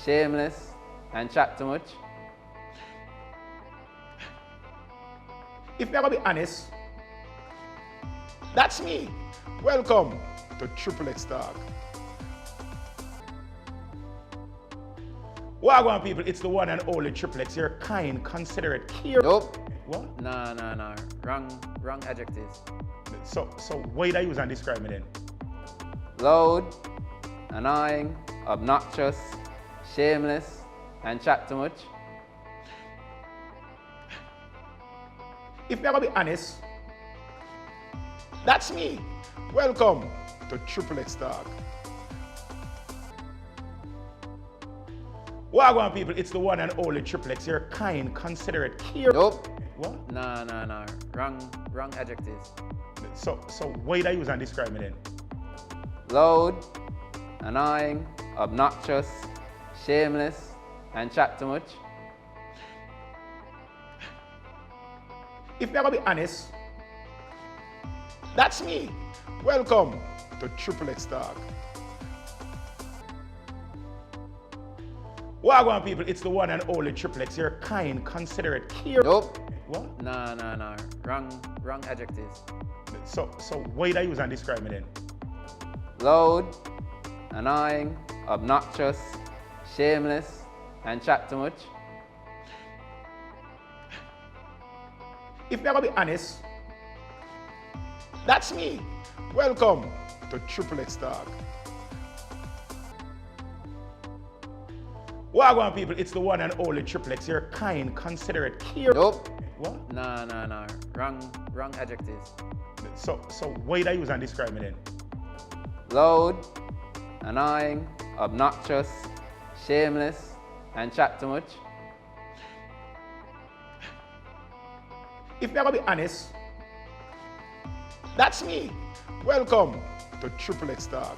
shameless, and chat too much? If you're gonna be honest, that's me. Welcome to Triple X Talk. Wagwan people, it's the one and only Triple X. You're kind, considerate, care. Nope. What? No. Wrong adjectives. So why did I use and describe me then? Loud, annoying, obnoxious, shameless, and chat too much? If you're gonna be honest, that's me. Welcome to Triple X Talk. Wagwan people, it's the one and only Triple X. You're kind, considerate, care. Nope. What? No. Wrong adjectives. So why did I use and describe me then? Loud, annoying, obnoxious, shameless, and chat too much? If you're gonna be honest, that's me. Welcome to Triple X Talk. Wagwan people, it's the one and only Triple X. You're kind, considerate, care. Nope. What? No. Wrong adjectives. So why did I use and describe me then? Loud, annoying, obnoxious, shameless, and chat too much? If you're gonna be honest, that's me. Welcome to Triple X Talk. Wagwan people, it's the one and only Triple X. You're kind, considerate, care. Nope. What? No. Wrong adjectives. So why did I use and describe me then? Loud, annoying, obnoxious, shameless, and chat too much? If you're gonna be honest, that's me. Welcome to Triple X Talk.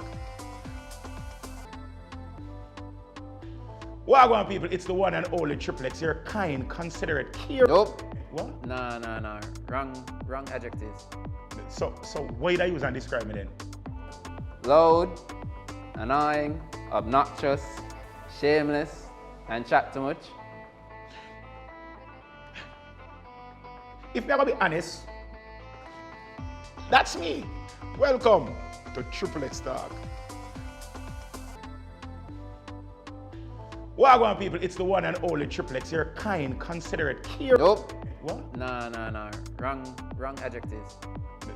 Wagwan people, it's the one and only Triple X. You're kind, considerate, care. Nope. What? No. Wrong adjectives. So why did I use and describe me then? Loud, annoying, obnoxious, shameless, and chat too much? If you're gonna be honest, that's me. Welcome to Triple X Talk. Wagwan people, it's the one and only Triple X. You're kind, considerate, care. Nope. What? No. Wrong adjectives.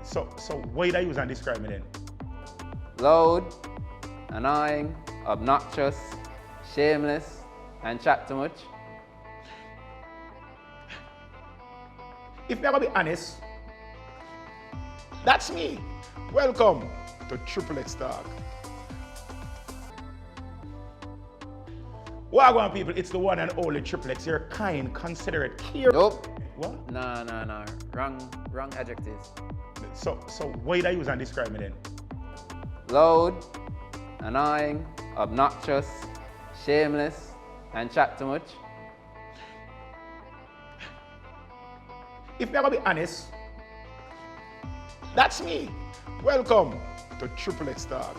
So why did I use and describe me then? Loud, annoying, obnoxious, shameless, and chat too much? If you're gonna be honest, that's me. Welcome to Triple X Talk. Wagwan people, it's the one and only Triple X. You're kind, considerate, care. Nope. What? No. Wrong adjectives. So why did I use and describe me then? Loud, annoying, obnoxious, shameless, and chat too much? If you're gonna be honest, that's me. Welcome to Triple X Talk.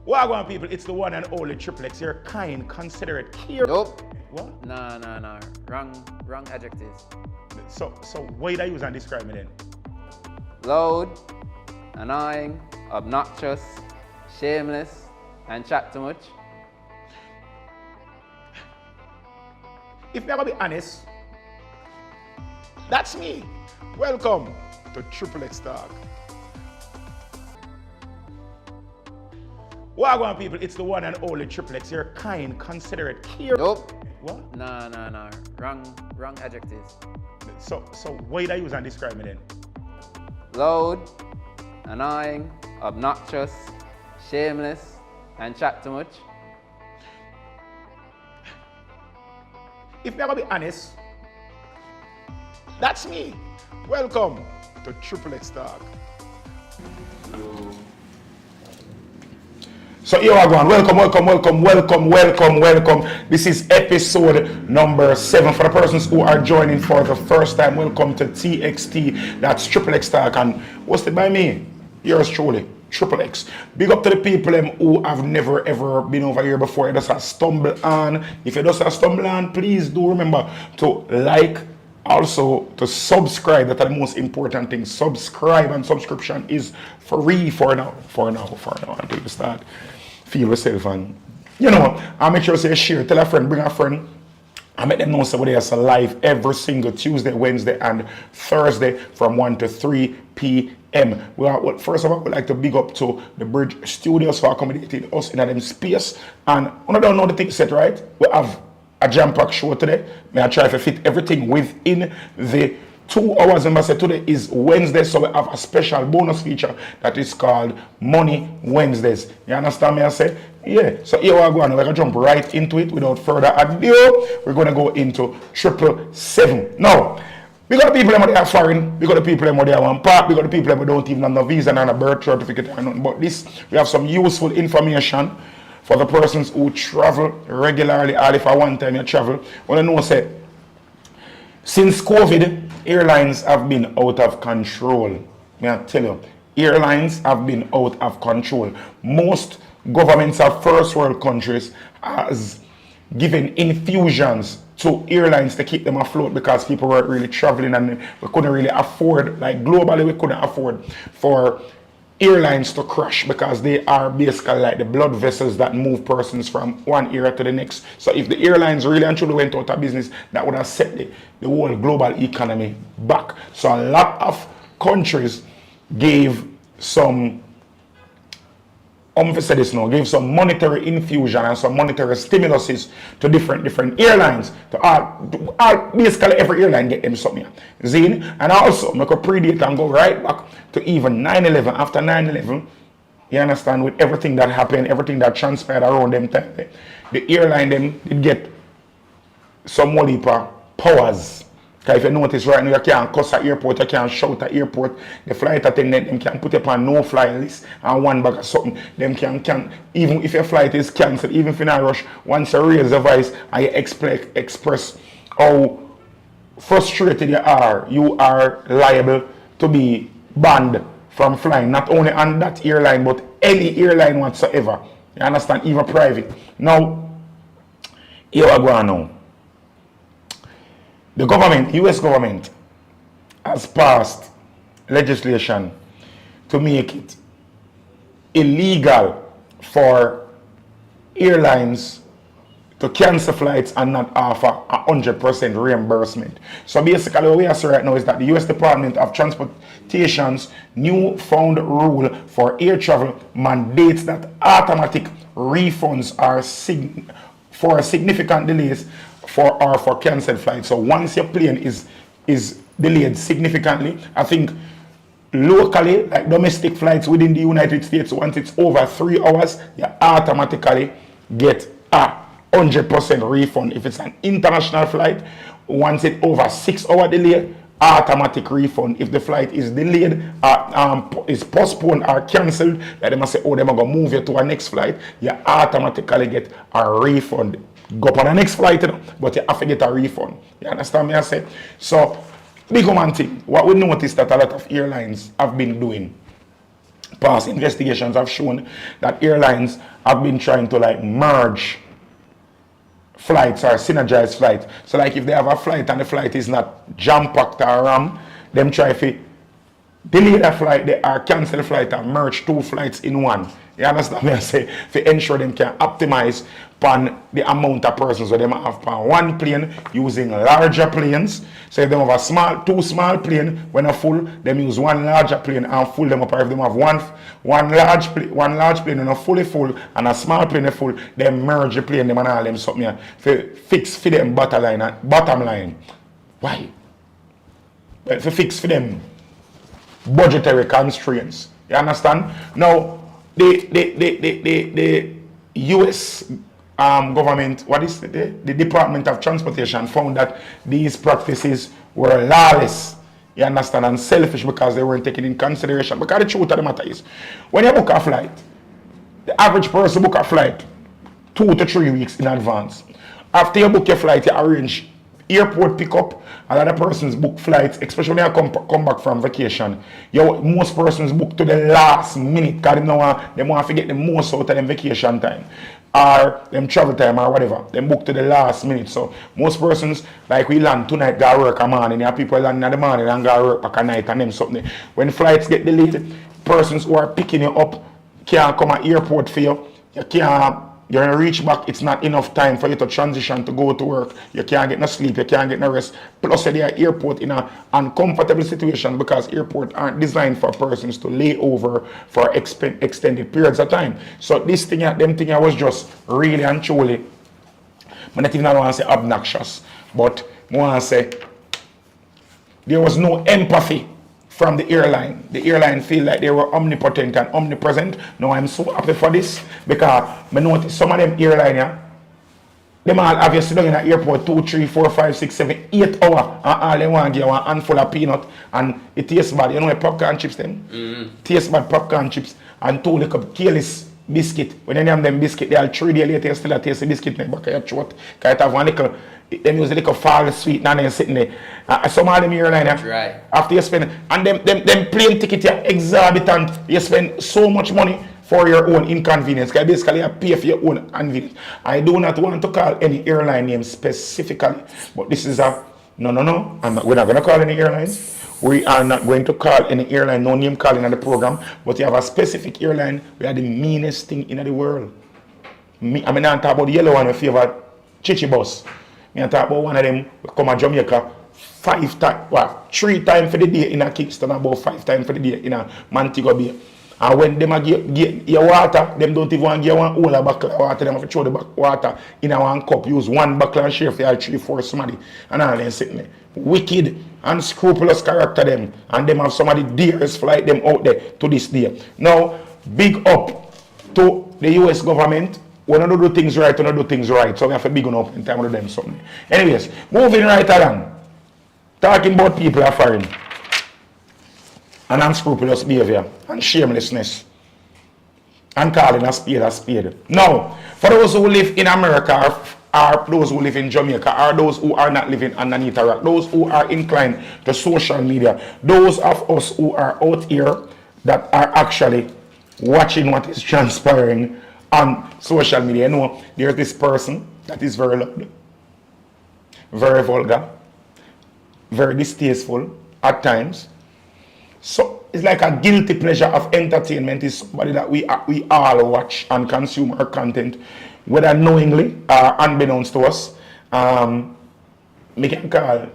Wagwan people, it's the one and only Triple X. You're kind, considerate, care. Nope. What? No. Wrong adjectives. So why did I use and describe me then? Loud, annoying, obnoxious, shameless, and chat too much? If you're gonna be honest, that's me. Welcome to Triple X Talk. Wagwan people, it's the one and only Triple X. You're kind, considerate, care. Nope. What? No. Wrong adjectives. So why did I use and describe me then? Loud, annoying, obnoxious, shameless, and chat too much? If you're gonna be honest, that's me. Welcome to Triple X Talk. So here I go on. Welcome. This is episode number 7. For the persons who are joining for the first time, welcome to TXT. That's Triple X Talk, and hosted by me, yours truly, Triple X. Big up to the people who have never ever been over here before. You just have stumble on. If you just have stumble on, please do remember to like, also to subscribe. That's the most important thing. Subscribe, and subscription is free for now. Until you start feel yourself, and I'll make sure you say share, tell a friend, bring a friend. I make them know somebody else live every single Tuesday, Wednesday, and Thursday from 1 to 3 p.m. First of all, we'd like to big up to the Bridge Studios for accommodating us in them space. And I don't know the thing set, right? We have a jam-packed show today. May I try to fit everything within the 2 hours. And I said today is Wednesday, so we have a special bonus feature that is called Money Wednesdays. You understand me? I say? Yeah. So here we are going. We're going to jump right into it without further ado. We're going to go into 777. Now, we got the people that are foreign, we got the people that are one part, we got the people that don't even have no visa and a birth certificate or nothing. But this, we have some useful information for the persons who travel regularly, or if at one time you travel. When I know, say, since COVID, airlines have been out of control. May I tell you, airlines have been out of control. Most governments of first world countries has given infusions to airlines to keep them afloat because people weren't really traveling and we couldn't really afford, like globally we couldn't afford for airlines to crash because they are basically like the blood vessels that move persons from one area to the next. So if the airlines really and truly went out of business, that would have set the whole global economy back. So a lot of countries gave some gave some monetary infusion and some monetary stimuluses to different airlines. To basically every airline get them something. Zine, and also make a predate and go right back to even 9/11. After 9/11, you understand, with everything that happened, everything that transpired around them time, the airline them did get some more powers. Because if you notice right now, you can't cuss at airport, you can't shout at airport. The flight attendant, them can put you on no-fly list and one bag of something. Them can, even if your flight is cancelled, even if you're not rush, once you raise the voice and you express how frustrated you are liable to be banned from flying. Not only on that airline, but any airline whatsoever. You understand? Even private. Now, here we go now. The government, US government, has passed legislation to make it illegal for airlines to cancel flights and not offer 100% reimbursement. So basically what we are saying right now is that the US Department of Transportation's newfound rule for air travel mandates that automatic refunds are for significant delays for cancelled flights. So once your plane is delayed significantly, I think locally, like domestic flights within the United States, once it's over 3 hours, you automatically get a 100% refund. If it's an international flight, once it's over 6 hour delay, automatic refund. If the flight is delayed, is postponed or cancelled, that they must say, oh, they're going to move you to a next flight, you automatically get a refund. Go on the next flight, but you have to get a refund. You understand me? I say? So, big one thing, what we noticed that a lot of airlines have been doing, past investigations have shown that airlines have been trying to like merge flights or synergize flights. So like if they have a flight and the flight is not jam-packed or ram, them try to delay that flight, they are cancel the flight and merge 2 flights in one. You understand me? I say, to ensure them can optimize upon the amount of persons that they have on one plane using larger planes. So if they have a 2 small plane, when they're full, they use 1 larger plane and full them up. Or if they have one large plane and a fully full and a small plane full, they merge the plane them and all them something to fix for them bottom line. Why? Well, to fix for them budgetary constraints. You understand? Now, the US government, what is the Department of Transportation found that these practices were lawless, you understand, and selfish because they weren't taken in consideration. Because the truth of the matter is, when you book a flight, the average person book a flight 2 to 3 weeks in advance. After you book your flight, you arrange Airport pickup, a lot of persons book flights, especially when they come back from vacation. Most persons book to the last minute because they want to get the most out of them vacation time or them travel time or whatever. They book to the last minute. So most persons, like we land tonight, go work a morning. You have people land in the morning and go work back at night and them something. When flights get delayed, persons who are picking you up can't come at airport for you. You're going to reach back, it's not enough time for you to transition to go to work. You can't get no sleep, you can't get no rest. Plus, they are airport in an uncomfortable situation because airports aren't designed for persons to lay over for extended periods of time. So this thing, them thing was just really and truly, I don't want to say obnoxious, but I want to say there was no empathy from the airline. The airline feel like they were omnipotent and omnipresent. Now I'm so happy for this because I notice some of them airline, them all have you sit down in an airport 2, 3, 4, 5, 6, 7, 8 hours and all they want to give you a handful of peanut and it tastes bad. You know the popcorn chips them? Tastes bad popcorn chips and 2 little careless biscuit. When you name them biscuit, they all 3 days later you still taste the biscuit in the back of your throat. Because it have one little, them use a little false sweet and then sitting there. Some of them airline, right. After you spend, and them plane ticket are exorbitant. You spend so much money for your own inconvenience. Because basically you pay for your own convenience. I do not want to call any airline name specifically, but this is a, no. We're not going to call any airlines. We are not going to call any airline, no name calling on the program, but you have a specific airline, we are the meanest thing in the world. I'm not talking about the yellow one, my favorite Chichi bus. I'm talking about one of them, come to Jamaica 3 times for the day in a Kingston, about 5 times for the day in a Montego Bay. And when them give your water, them don't even want to give one whole buckle of water, them have to throw the water in a one cup, use one buckle and share for all 3, 4 somebody. And all them sitting there. Wicked, unscrupulous character them. And them have some of the dearest flight them out there to this day. Now, big up to the US government. We don't do things right, we don't do things right. So we have to big up in time to do them something. Anyways, moving right along. Talking about people are foreign. And unscrupulous behavior and shamelessness and calling a spade a spade. Now, for those who live in America or those who live in Jamaica or those who are not living underneath a rock, those who are inclined to social media, those of us who are out here that are actually watching what is transpiring on social media, you know, there's this person that is very loud, very vulgar, very distasteful at times. So it's like a guilty pleasure of entertainment is somebody that we all watch and consume our content, whether knowingly or unbeknownst to us. We can call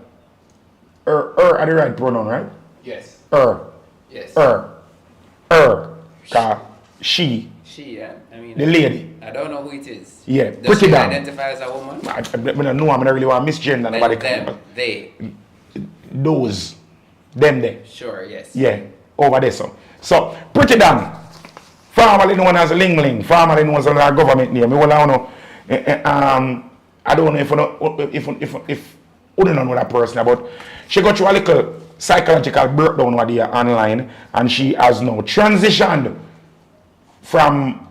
her at the right pronoun, right? Yes. Her. Yes. Her. She. She, yeah. I mean, The lady. I don't know who it is. Yeah. Does Pretty she damn. identify as a woman? I don't know. I don't really want to misgender nobody. Them, they. Those. Them there. Sure, yes. Yeah, over there so pretty damn. Formerly known as Ling Ling, formerly known as a government name. I don't know if you don't know that person, but she got through a little psychological breakdown over there online, and she has now transitioned from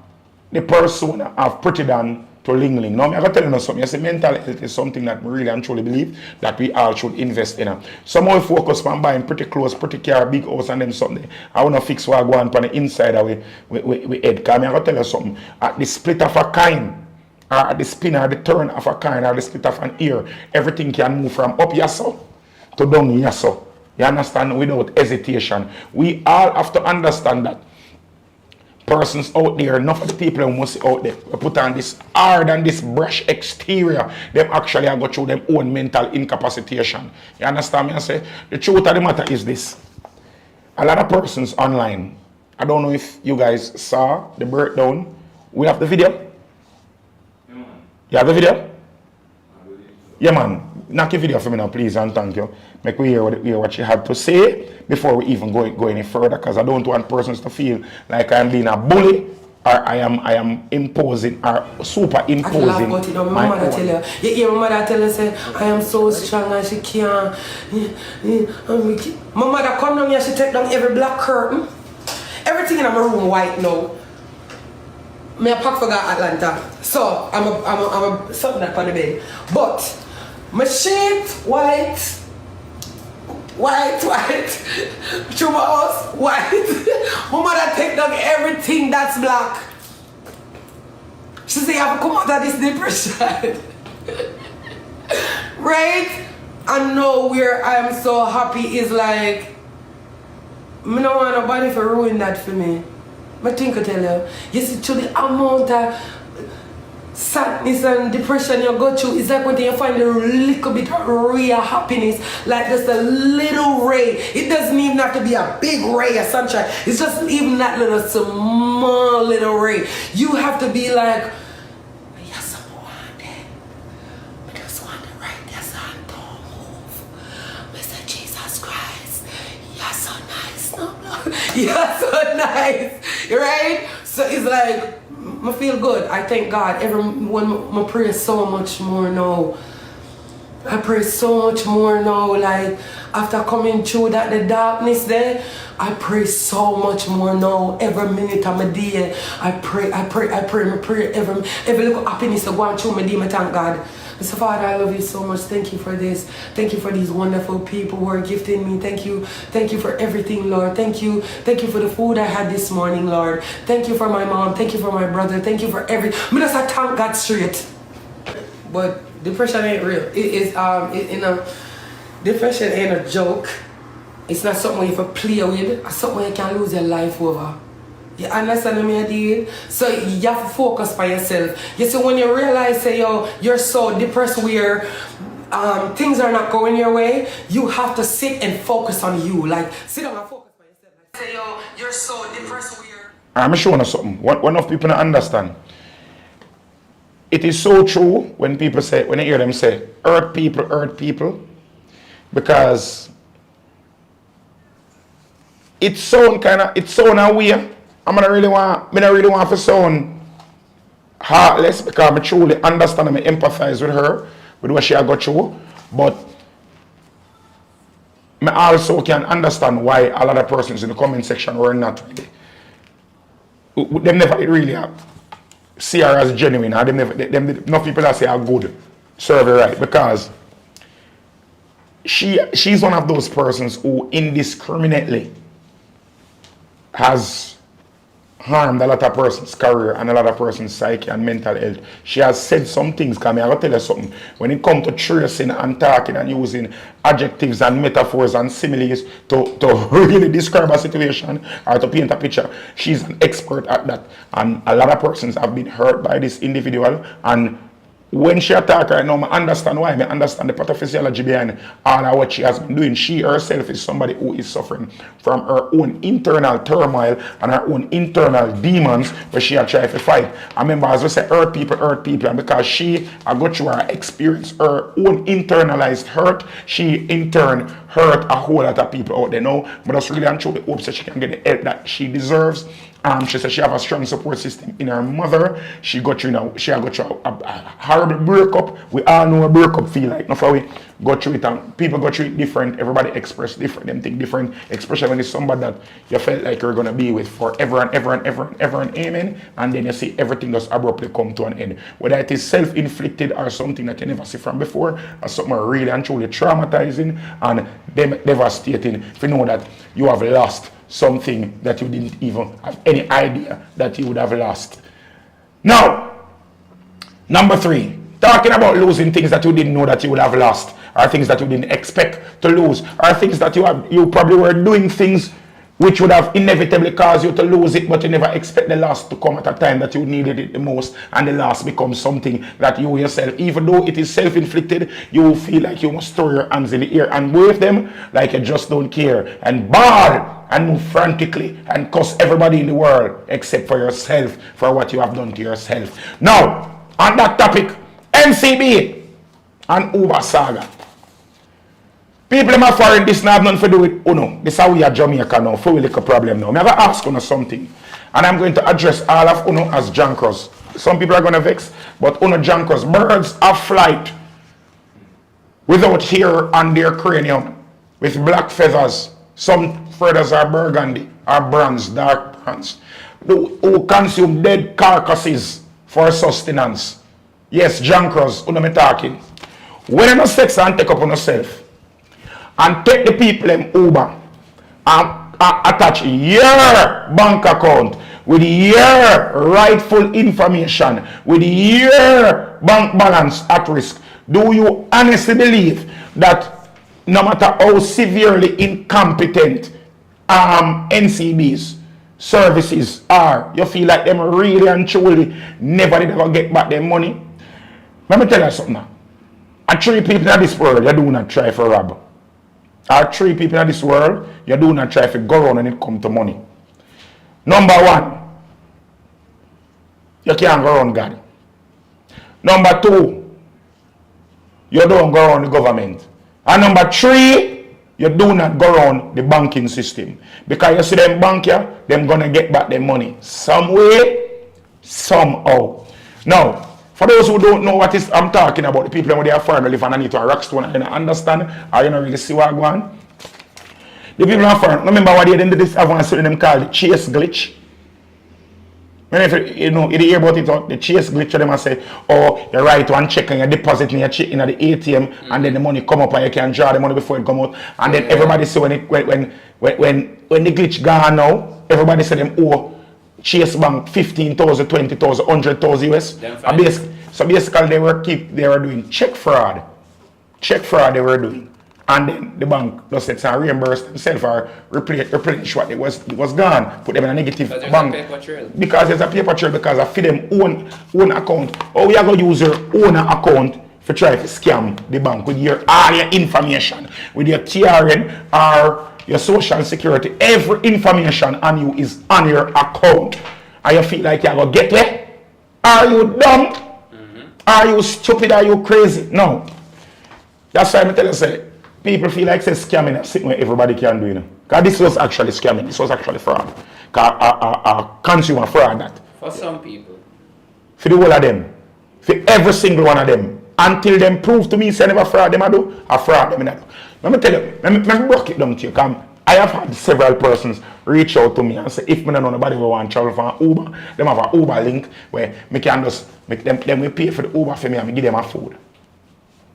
the persona of Pretty Dan to Ling Ling. Now, I'm going to tell you something. I say mental health is something that we really and truly believe that we all should invest in. Some more focus on buying pretty clothes, pretty car, big house, and them something. I want to fix what I go on the inside of we head. Because I'm going to tell you something. At the split of a kind, or at the spin or the turn of a kind, or the split of an ear, everything can move from up yasso to down yasso. You understand? Without hesitation. We all have to understand that. Persons out there, enough of the people who must out there, we put on this hard and this brush exterior, them actually go through their own mental incapacitation. You understand me? I say, the truth of the matter is this. A lot of persons online, I don't know if you guys saw the breakdown. We have the video. You have the video? Yeah, man. Knock your video for me now, please, and thank you. Make we hear what you have to say before we even go any further, because I don't want persons to feel like I'm being a bully or I am imposing or superimposing. My mother tell you, you hear my mother tell you, say, I am so strong and she can't. My mother come down here, she take down every black curtain. Everything in my room white now. Me a pack for Atlanta, so I'm a something up on the bed. But My sheet, white. Through my house, white. My mother take down everything that's black. She say, I have to come out of this depression. Right? I know where I'm so happy is like, I don't want nobody to ruin that for me. But think I tell you, you see, to the amount of sadness and depression you go through, it's like when you find a little bit of ray of happiness, like just a little ray. It doesn't even have to be a big ray of sunshine. It's just even that little small little ray. You have to be like, yes, I want it. I just want to write this and don't move. Mr. Jesus Christ, you're so nice. No. You're so nice. Right? So it's like, I feel good. I thank God. Everyone, I pray so much more now. I pray so much more now. Like after coming through that the darkness there, I pray so much more now. Every minute of my day, I pray every little happiness that going through my day. I thank God. Mr. Father, I love you so much. Thank you for this. Thank you for these wonderful people who are gifting me. Thank you for everything, Lord. Thank you for the food I had this morning, Lord. Thank you for my mom. Thank you for my brother. Thank you for everything. I just thank God straight. But depression ain't real. It is depression ain't a joke. It's not something you can play with. It's something you can lose your life over. You understand what I mean? So you have to focus on yourself. You see, when you realize, say, you're so depressed where things are not going your way, you have to sit and focus on you. Like, sit down and focus on yourself. Like, say, you're so depressed where... I'm showing you something. One of people don't understand. It is so true when people say, when I hear them say, hurt people, because it sound a way. I don't really want to sound heartless because I truly understand and I empathize with her, with what she has got through. But I also can understand why a lot of persons in the comment section were not really. They never really see her as genuine. Or enough people that say are good, serve her right. Because she's one of those persons who indiscriminately has harmed a lot of person's career and a lot of person's psyche and mental health. She has said some things, because I'm going to tell you something. When it comes to tracing and talking and using adjectives and metaphors and similes to really describe a situation or to paint a picture, she's an expert at that. And a lot of persons have been hurt by this individual, and when she attack right now, I understand why. I understand the pathophysiology behind all of what she has been doing. She herself is somebody who is suffering from her own internal turmoil and her own internal demons where she has tried to fight. I remember, as we say, hurt people, and because she got through her experience, her own internalized hurt, she in turn hurt a whole lot of people out there now. But that's really and truly hope that she can get the help that she deserves. She said she have a strong support system in her mother. She got through a horrible breakup. We all know what breakup feel like. Now we go through it, and people go through it different. Everybody express different. Them think different. Especially when it's somebody that you felt like you're gonna be with forever and ever and ever and ever and amen. And then you see everything just abruptly come to an end. Whether it is self-inflicted or something that you never see from before, or something really and truly traumatizing and devastating. If you know that you have lost something that you didn't even have any idea that you would have lost. Now, number 3, talking about losing things that you didn't know that you would have lost, or things that you didn't expect to lose, or things that you probably were doing things which would have inevitably caused you to lose it, but you never expect the loss to come at a time that you needed it the most, and the loss becomes something that you yourself, even though it is self-inflicted, you feel like you must throw your hands in the air and wave them like you just don't care, and bawl and move frantically and cuss everybody in the world except for yourself for what you have done to yourself. Now, on that topic, MCB and Uber Saga. People in my foreign, this not have nothing to do with Uno. This is how we are Jamaica now, for we like a problem now. I have to ask Uno something. And I'm going to address all of Uno as Jankros. Some people are going to vex, but Uno Jankros, birds of flight without hair on their cranium, with black feathers. Some feathers are burgundy, or bronze, dark bronze. Who consume dead carcasses for sustenance. Yes, Jankros, Uno me talking. When you no sex and take up on yourself and take the people in Uber and attach your bank account with your rightful information, with your bank balance at risk, do you honestly believe that no matter how severely incompetent NCB's services are, you feel like them really and truly never did ever get back their money? Let me tell you something now. And 3 people in this world, you do not try for rob. Or 3 people in this world, you do not try for go around when it comes to money. Number 1, you can't go around God. Number 2, you don't go around the government. And number 3, you do not go around the banking system. Because you see them bank here, them gonna get back their money. Some way, somehow. Now, for those who don't know what is I'm talking about, the people when they are foreign live underneath a rockstone and you don't understand, or you don't really see what going on. The people are foreign, remember what they did this advance them called the chase glitch? If you know, you hear about it, the chase glitch, them and say, oh, you write one check and you deposit in your check in the ATM, and then the money come up and you can draw the money before it come out. And then everybody say when the glitch gone now, everybody say them owe Chase Bank 15,000, 20,000, 100,000 US. So basically they were doing check fraud. Check fraud they were doing. And then the bank just said to reimburse themselves or replenish what it was gone. Put them in a negative bank. Because there's a paper trail because I feed them own account. Or we are going to use your own account for try to scam the bank with all your information, with your TRN or your social security. Every information on you is on your account. And you feel like you're going to get there? Are you dumb? Are you stupid? Are you crazy? No. That's why I tell you, say, people feel like say scamming is something where everybody can do, you know. Because this was actually scamming. This was actually fraud. Consumer fraud that. For some people. For the whole of them. For every single one of them. Until them prove to me say never fraud them I do, I fraud them I do. Let me tell you, let me break it down to you. Because I have had several persons reach out to me and say if me don't know nobody will want to travel for an Uber, them have an Uber link where me can just make them will pay for the Uber for me and me give them a food.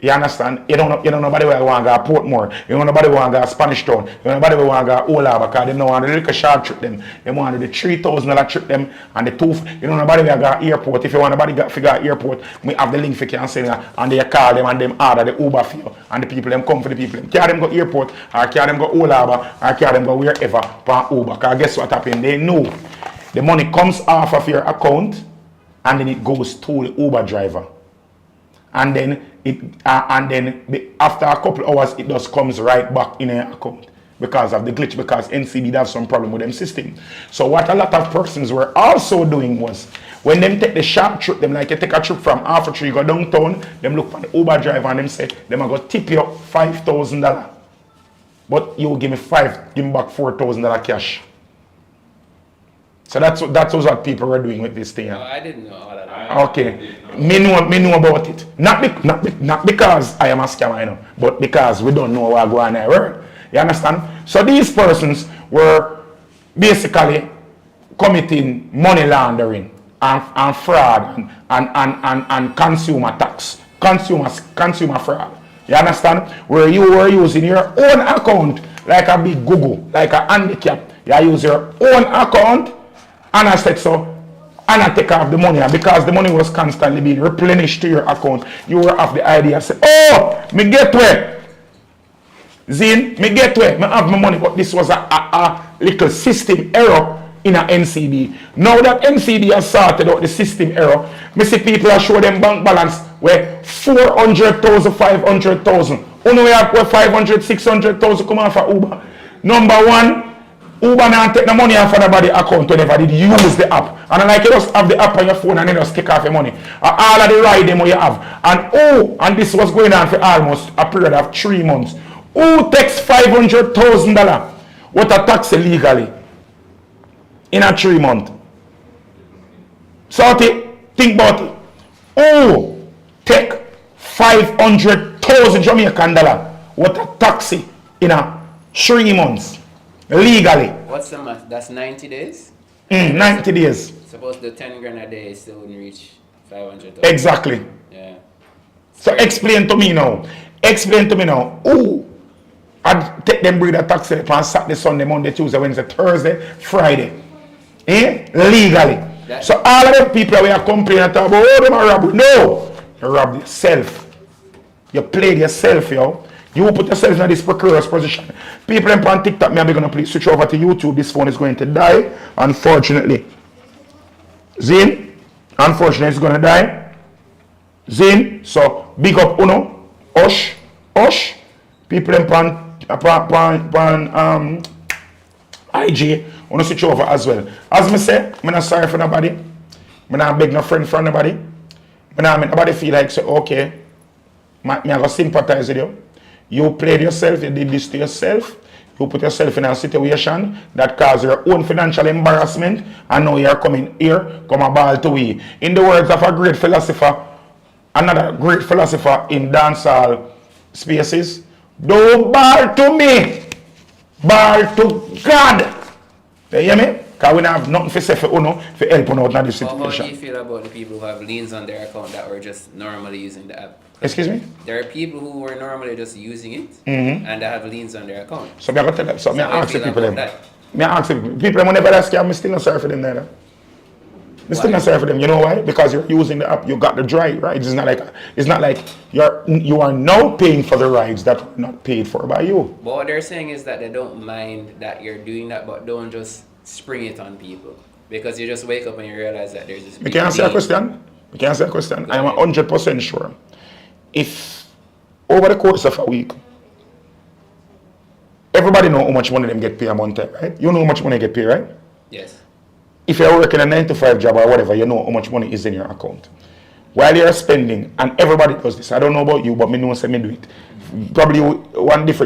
You understand? You don't know nobody will want to go to Portmore. You don't know nobody will want to go to Spanish Town. You don't know nobody will want to go to Ola because they don't want to do the short trip them. They want to do the $3,000 trip them and the two. You don't know nobody will go to airport. If you want nobody to figure out airport, we have the link for you and say and they call them and them order the Uber for you. And the people them come for the people. Carry them go airport or carry them go Ola or carry them go wherever for Uber. Because guess what happened? They know the money comes off of your account and then it goes to the Uber driver. And then after a couple of hours, it just comes right back in your account because of the glitch, because NCB have some problem with them system. So what a lot of persons were also doing was, when them take the short trip, them like you take a trip from Alpha Tree, go downtown, them look for the Uber driver and them say, them are going to tip you up $5,000. But you give me give me back $4,000 cash. So that's what people were doing with this thing. No, I didn't know all that. Okay, me know about it. Not because I am a scammer, you know, but because we don't know what going on there. You understand? So these persons were basically committing money laundering and fraud and consumer tax, consumer fraud. You understand? Where you were using your own account like a big Google, like a handicap. You use your own account. And I said so, and I take off the money, and because the money was constantly being replenished to your account, you were of the idea, say, oh, me get where? Zin, me get where? Me have my money, but this was a little system error in a NCB. Now that NCB has sorted out the system error, me see people are show them bank balance where 400,000, 500,000. Only we have where 500, 600,000 come off of Uber. Number one, Uber now take the money off of nobody account whenever did use the app. And like you just have the app on your phone and then just take off your money. All of the ride them you have. And this was going on for almost a period of 3 months. Who takes $500,000 what a taxi legally in a 3 month? So think about it. Who take 500,000 Jamaican dollar what a taxi in a 3 months? Legally. What's the math? That's 90 days? 90 days. Suppose the 10 grand a day still wouldn't reach 500,000. Exactly. Yeah. So explain to me now. Explain to me now. Who I'd take them breed a taxi on Saturday, Sunday, Monday, Tuesday, Wednesday, Thursday, Friday. Legally. So all of them people we are complaining about, oh, them are robbed. No. You robbed yourself. You played yourself, yo. You put yourself in this precarious position. People on TikTok, maybe gonna please switch over to YouTube. This phone is going to die, unfortunately. Zin, unfortunately, it's gonna die. Zin, so big up Uno, Osh. People on IG, wanna switch over as well. As me say, I'm not sorry for nobody. I'm not beg no friend for nobody. I'm not make nobody feel like say, okay, I go sympathize with you. You played yourself, you did this to yourself. You put yourself in a situation that caused your own financial embarrassment, and now you're coming here, come a ball to we. In the words of a great philosopher, another great philosopher in dancehall spaces, don't ball to me, ball to God. You hear me? Because we don't have nothing to say for Uno, for help out in this situation. How do you feel about the people who have liens on their account that were just normally using the app? Excuse me? There are people who were normally just using it and they have liens on their account. So I tell them, so I ask the people them. That? I ask the people them whenever they ask you, I'm still not sorry for them there. I'm still not sorry for them. You know why? Because you're using the app, you got the drive, right? It's not like you are now paying for the rides that were not paid for by you. But what they're saying is that they don't mind that you're doing that, but don't just spring it on people. Because you just wake up and you realize that there's this. You can answer a question? You can answer a question? I'm 100% sure. If over the course of a week, everybody know how much money them get paid a month, right? You know how much money get paid, right? Yes. If you're working a 9-to-5 job or whatever, you know how much money is in your account. While you're spending, and everybody does this. I don't know about you, but me know say me do it. Probably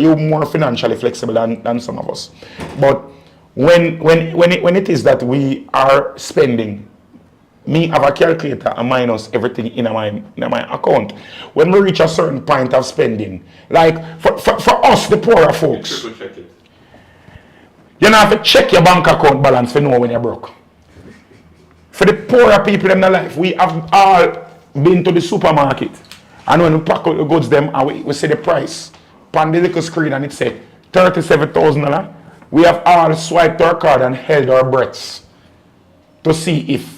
you're more financially flexible than some of us. But when it is that we are spending, me have a calculator and minus everything in my account. When we reach a certain point of spending, like for us, the poorer folks, you don't have to check your bank account balance to know when you're broke. For the poorer people in their life, we have all been to the supermarket, and when we pack out the goods them and we see the price on the little screen and it say $37,000, we have all swiped our card and held our breaths to see if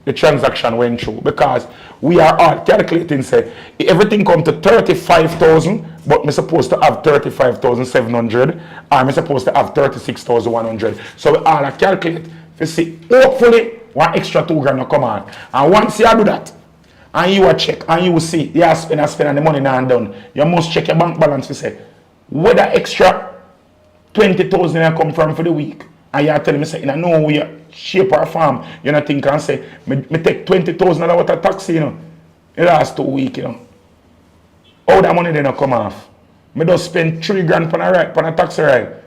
the transaction went through, because we are all calculating, say, everything come to 35,000, but I'm supposed to have 35,700, or I'm supposed to have 36,100. So we all calculate to see, hopefully, one extra 2 grand will come on. And once you do that, and you will check, and you will see, you have spend and the money now and done, you must check your bank balance to say, where the extra 20,000 come from for the week. And you are telling me, say, I know we shape our farm, you know, think and say, me take $20,000 out of taxi, you know, in the last 2 weeks, you know. How that money then come off? Me just spend 3 grand on a taxi ride.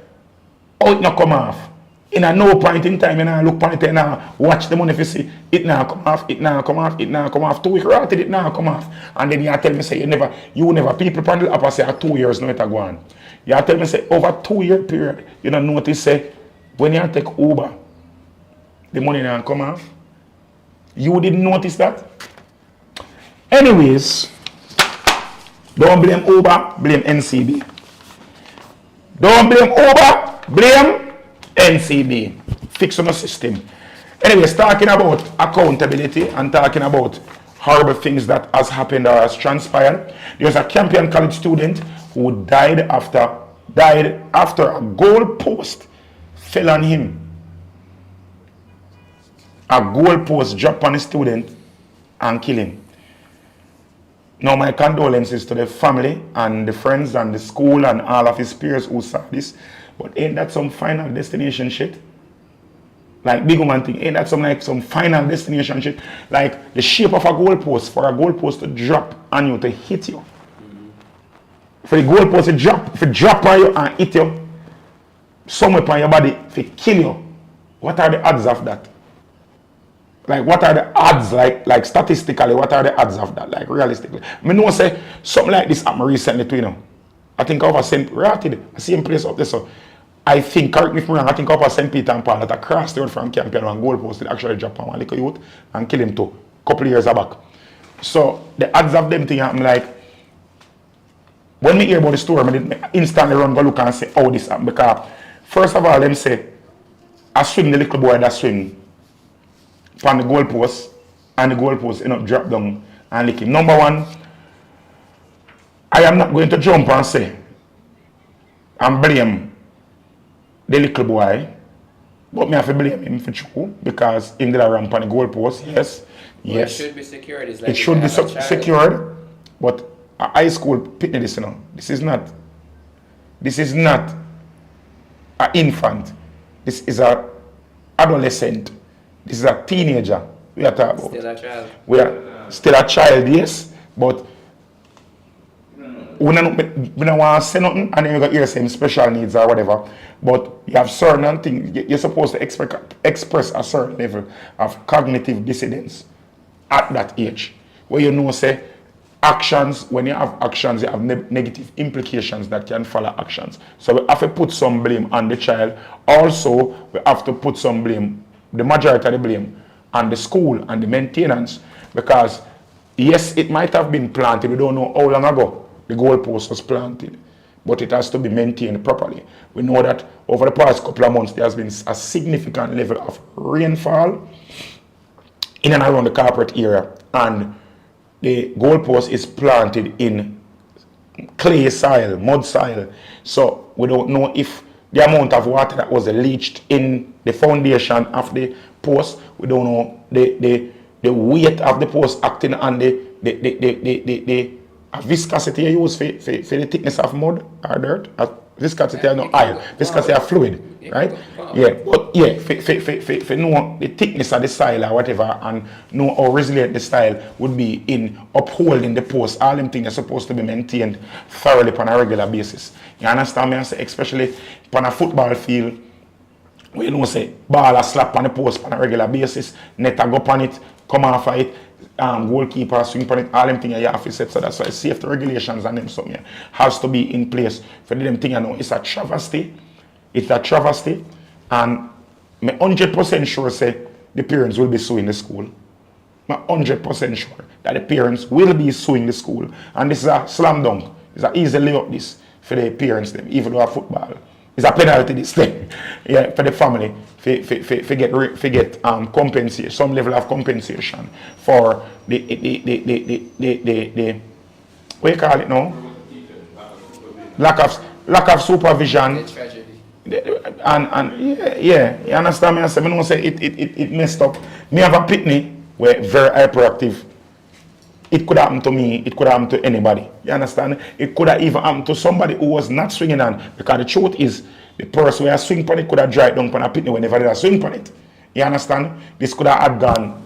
How it not come off? In a no point in time, you know, look on it and watch the money if you see, it now come off, it now come off, it now come off. 2 weeks rotted, it now come off. And then you tell me, say, you never, people panel up and say, 2 years, no, it go on. You tell me, say, over 2 year period, you don't notice, say, when you take Uber, the money now come off. You didn't notice that? Anyways, don't blame Uber, blame NCB. Don't blame Uber, blame NCB. Fix on the system. Anyways, talking about accountability and talking about horrible things that has happened or has transpired. There's a Campion College student who died after a goal post fell on him. A goalpost dropped on a student and killed him. Now my condolences to the family and the friends and the school and all of his peers who saw this. But ain't that some final destination shit? Like big woman thing, ain't that some final destination shit? Like the shape of a goalpost, for a goalpost to drop on you, to hit you. For the goalpost to drop on you and hit you somewhere on your body, to kill you. What are the odds of that? Like, what are the odds, like statistically, what are the odds of that, like, realistically? I know say, something like this happened recently too, you know. I think over St. Ratted, the same place up there, so I think, correct me if I'm wrong, I think over St. Peter and Paul, that across the road from Campion, one goalpost did actually drop on one little youth and kill him too, a couple of years back. So, the odds of them thing happen, like, when me hear about the story, I instantly run go look and say how this happened. Because first of all, them say, I swing the little boy that swing from the goalpost, and the goalpost end up drop down and lick him. Number one, I am not going to jump and say and blame the little boy, but me have to blame him for true because him did a ramp on the goalpost. Yes, yes. It should be secured. It's like it should be secured, but a high school pitney this, you know. This is not an infant. This is a adolescent. This is a teenager we are talking about. Still a child. We are still a child, yes, but we don't want to say nothing and then you got hear same special needs or whatever. But you have certain things, you're supposed to express a certain level of cognitive dissidence at that age. Where you know, say, actions, when you have actions, you have negative implications that can follow actions. So we have to put some blame on the child. Also, we have to put some blame, the majority of the blame, on the school and the maintenance. Because, yes, it might have been planted, we don't know how long ago the goalpost was planted, but it has to be maintained properly. We know that over the past couple of months, there has been a significant level of rainfall in and around the corporate area, and the goalpost is planted in clay soil, mud soil. So we don't know if the amount of water that was leached in the foundation of the post, we don't know the weight of the post acting on the viscosity you use for the thickness of mud or dirt. Viscosity no oil, viscosity of fluid, right? Yeah, but yeah, for know the thickness of the style or whatever and know how resilient the style would be in upholding the post. All them things are supposed to be maintained thoroughly on a regular basis. You understand me? I say, especially on a football field, where you know say ball a slap on the post on a regular basis, net a go on it, come off of it. Goalkeeper, swing on it, all them things you have to set. So that's why safety regulations and them something has to be in place for them things. You know, it's a travesty. It's a travesty, and I'm 100% sure say the parents will be suing the school. I'm 100% sure that the parents will be suing the school, and this is a slam dunk. It's an easy layup this for the parents them, even though a football. It's a penalty this thing, yeah, for the family, for get compensation, some level of compensation for the what you call it now? Lack of supervision. And yeah, you understand me? I say, it messed up. Me have a pitney where very hyperactive. It could happen to me, it could happen to anybody. You understand? It could have even happened to somebody who was not swinging on. Because the truth is, the person who has swing on it could have dried down on a pitney whenever they swing on it. You understand? This could have gone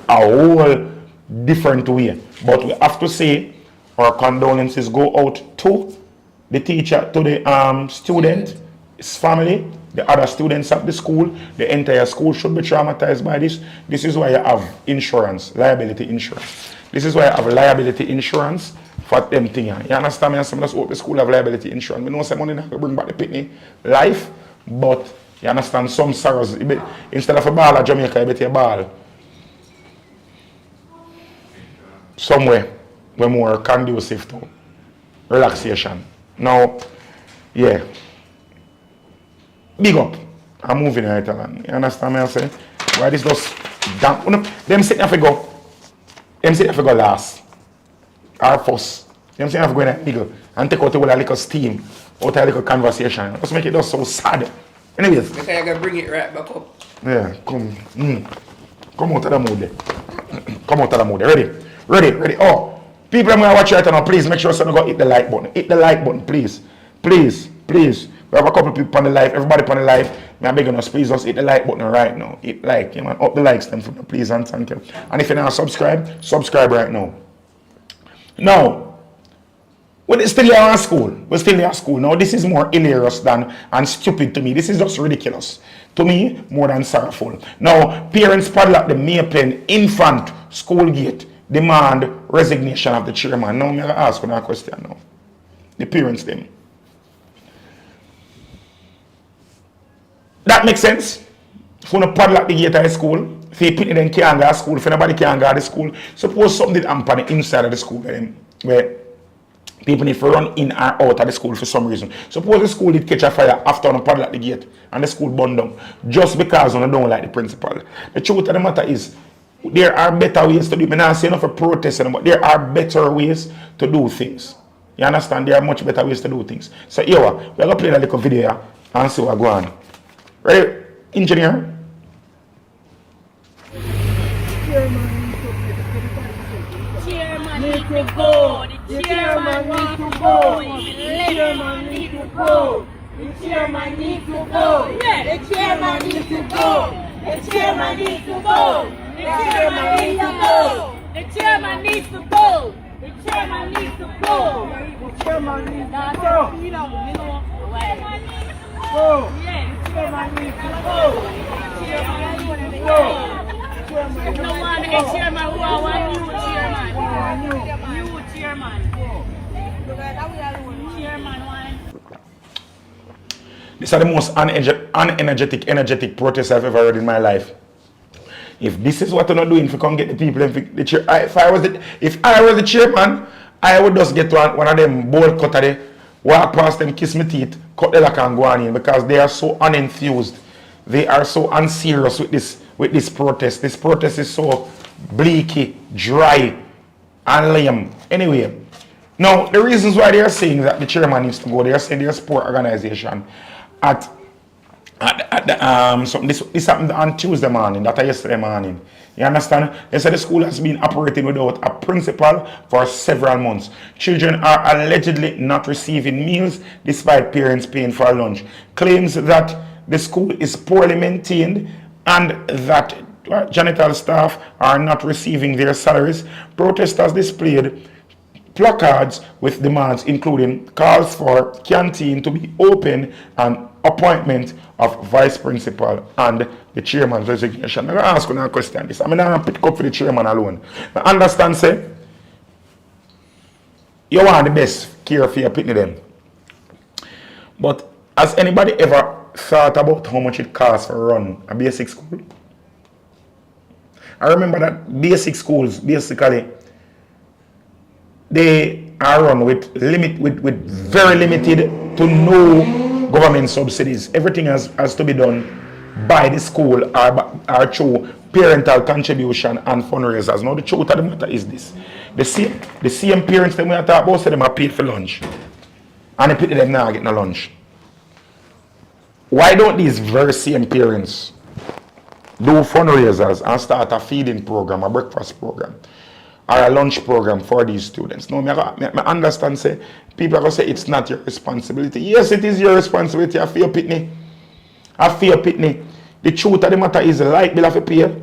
a whole different way. But we have to say our condolences go out to the teacher, to the student, his family, the other students at the school. The entire school should be traumatized by this. This is why you have insurance, liability insurance. This is why I have liability insurance for them things. You understand me? And some of us hope the school have liability insurance. We know some money not to bring back the pitney life, but you understand some sorrows. Instead of a ball at Jamaica, you better a ball somewhere where more conducive to relaxation. Now, yeah. Big up. I'm moving right along. You understand me? I say? Why this just damn? Them sitting there go. Them say if you go last or first, them say if you go in a middle and take out a little steam out of a little conversation. Just make it just so sad. Anyways. Because I gotta bring it right back up. Yeah, come. Come out of the mood there. Come out of the mood there. Ready. Oh, people I'm gonna watch right now, please make sure you go hit the like button. Hit the like button, please. Please. We have a couple people on the live, everybody on the live. I'm begging us, please just hit the like button right now. Hit like, you man, up the likes them for me, please and thank you. And if you're not subscribe right now. Now, we're still here at school. Now, this is more hilarious than and stupid to me. This is just ridiculous. To me, more than sorrowful. Now, parents padlock the Mayplain infant school gate, demand resignation of the chairman. Now, I'm going to ask you a question now. The parents them. That makes sense. If you want to padlock the gate of the school, if you put it in can't go to school, if nobody can go to school, suppose something happen inside of the school where People need to run in or out of the school for some reason. Suppose the school did catch a fire after on a padlock the gate and the school burned down just because one don't like the principal. The truth of the matter is there are better ways to do it. I'm not saying for protesting, but there are better ways to do things. You understand? There are much better ways to do things. So here we're going to play that little video here and see what goes on. Ready, engineer? Chairman need to go. The chairman need to go. The chairman need to go. The chairman need to go. Yeah, the chairman need to go. The chairman needs to go. The chairman needs to go. The chairman needs to go. The chairman needs to go. The chairman needs to go. You know, go. Yeah, the chairman needs to go. The chairman needs to go. No one is chairman. Who are one new chairman? New chairman. Chairman one. These are the most energetic protests I've ever heard in my life. If this is what I'm not doing, if you can't get the people, the chair, if I was the chairman, I would just get one of them bowl cutter there, walk past them, kiss my teeth, cut the lock and go on in, because they are so unenthused. They are so unserious with this protest. This protest is so bleaky, dry, and lame. Anyway, now the reasons why they are saying that the chairman needs to go, they are saying they're a sport organization. This happened on Tuesday morning, that yesterday morning. You understand? They said the school has been operating without a principal for several months. Children are allegedly not receiving meals despite parents paying for lunch. Claims that the school is poorly maintained and that janitorial staff are not receiving their salaries. Protesters displayed placards with demands including calls for canteen to be open and appointment of vice principal and the chairman's resignation. I'm going to ask you a question. I'm not pick up for the chairman alone. I understand, say, you want the best care for your pitney them. But has anybody ever thought about how much it costs to run a basic school? I remember that basic schools, basically, they are run with very limited to no government subsidies. Everything has to be done by the school or through parental contribution and fundraisers. Now the truth of the matter is this. The same parents that we are talking about, say them are paid for lunch. And they put them now getting a lunch. Why don't these very same parents do fundraisers and start a feeding program, a breakfast program, or a lunch program for these students? No, I understand, say, people are going to say it's not your responsibility. Yes, it is your responsibility. I feel pitney. The truth of the matter is the light bill have to pay,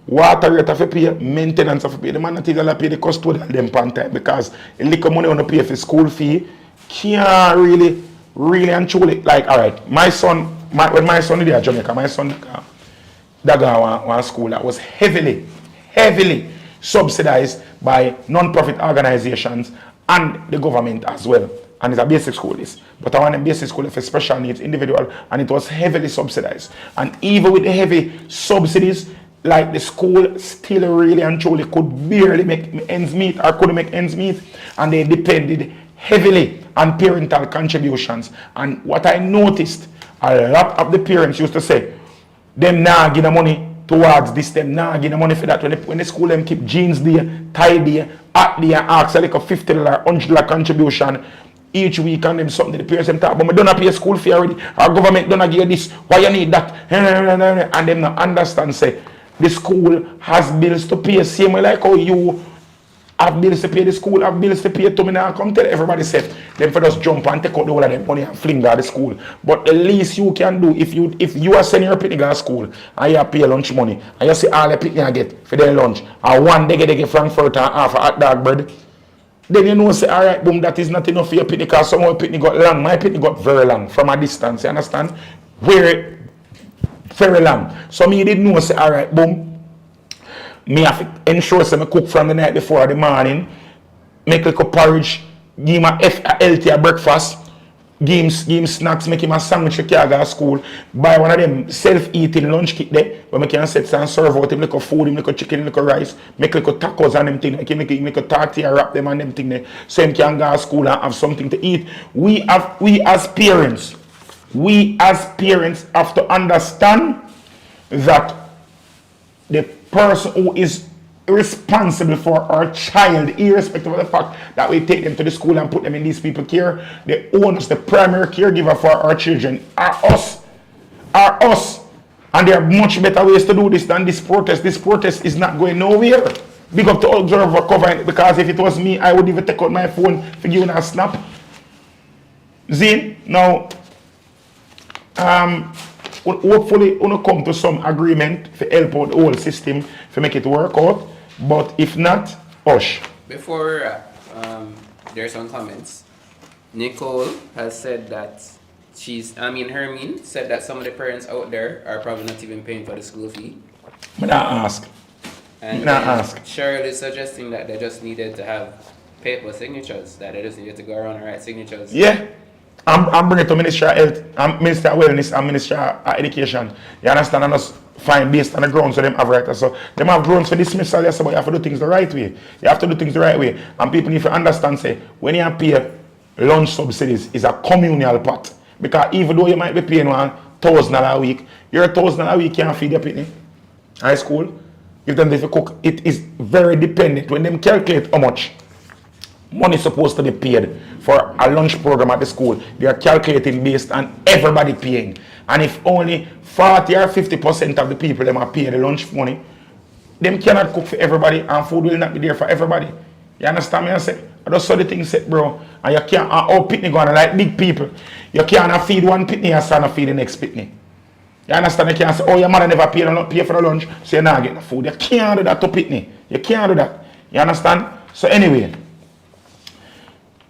water rate have to pay, maintenance have to pay. The man not even pay the custodian them pan time because the little money on to pay for school fee can't really and truly, like, all right, when my son did at Jamaica, my son that one school that was heavily subsidized by non-profit organizations and the government as well. And it's a basic school, this. But I want a basic school for special needs individual, and it was heavily subsidized. And even with the heavy subsidies, like the school still really and truly could barely make ends meet or couldn't make ends meet, and they depended heavily on parental contributions. And what I noticed, a lot of the parents used to say, them nah give the money towards this, them nah give the money for that. When the school them keep jeans there, tie there, at there, and ask like a $50, $100 contribution each week, and them something the parents them talk, but I don't pay school fee already, our government don't give you this, why you need that? And them not understand, say, the school has bills to pay, same way like how you have bills to pay, the school have bills to pay to me now. Come tell everybody, say, them for just jump and take out the whole of them money and fling at the school. But the least you can do, if you are sending your picnic to school and you pay lunch money, and you see all the picnic get for their lunch, and one they get Frankfurt and half a hot dog bread, then you know, say, all right, boom, that is not enough for your picnic, because some of your picnic got long. My picnic got very long from a distance, you understand? Very long. So me didn't know, say, all right, boom, me have to ensure say I cook from the night before the morning, make like a porridge, give him a healthy breakfast, give him snacks, make him a sandwich for carry go to school, buy one of them self-eating lunch kit there, where we can set and serve out him little food, him little chicken, him little rice, make little tacos and them thing, like him make a tortilla, wrap them and them thing there, so him can go to school and have something to eat. We as parents have to understand that the person who is responsible for our child, irrespective of the fact that we take them to the school and put them in these people's care, the owners, the primary caregiver for our children are us. And there are much better ways to do this than this protest. This protest is not going nowhere. Big up to Observer covering, because if it was me, I would even take out my phone for giving a snap. Zin, now, hopefully we'll come to some agreement to help out the whole system to make it work out. But if not, hush. Before we wrap, there are some comments. Nicole has said that Hermine said that some of the parents out there are probably not even paying for the school fee. I'm not ask. And Cheryl is suggesting that they just needed to have paper signatures, that they just needed to go around and write signatures. Yeah. I'm bringing it to Ministry of Health, Ministry of Wellness and Ministry of Education. You understand? And us find based on the grounds so them have right. So them have grounds for dismissal, yes, but you have to do things the right way. You have to do things the right way. And people need to understand, say, when you pay lunch subsidies, is a communal pot. Because even though you might be paying $1,000 a week, your $1,000 a week can't feed your pitney. High school, if them if you cook, it is very dependent. When them calculate how much money is supposed to be paid for a lunch program at the school, they are calculating based on everybody paying. And if only 40 or 50% of the people them are paying the lunch money, them cannot cook for everybody and food will not be there for everybody. You understand me? I say, I just saw the thing said, bro. And you can't, all pitney going like big people. You can't feed one pitney and son feed the next pitney. You understand? You can't say, oh, your mother never pay for the lunch, so you're not getting the food. You can't do that to pitney. You can't do that. You understand? So anyway,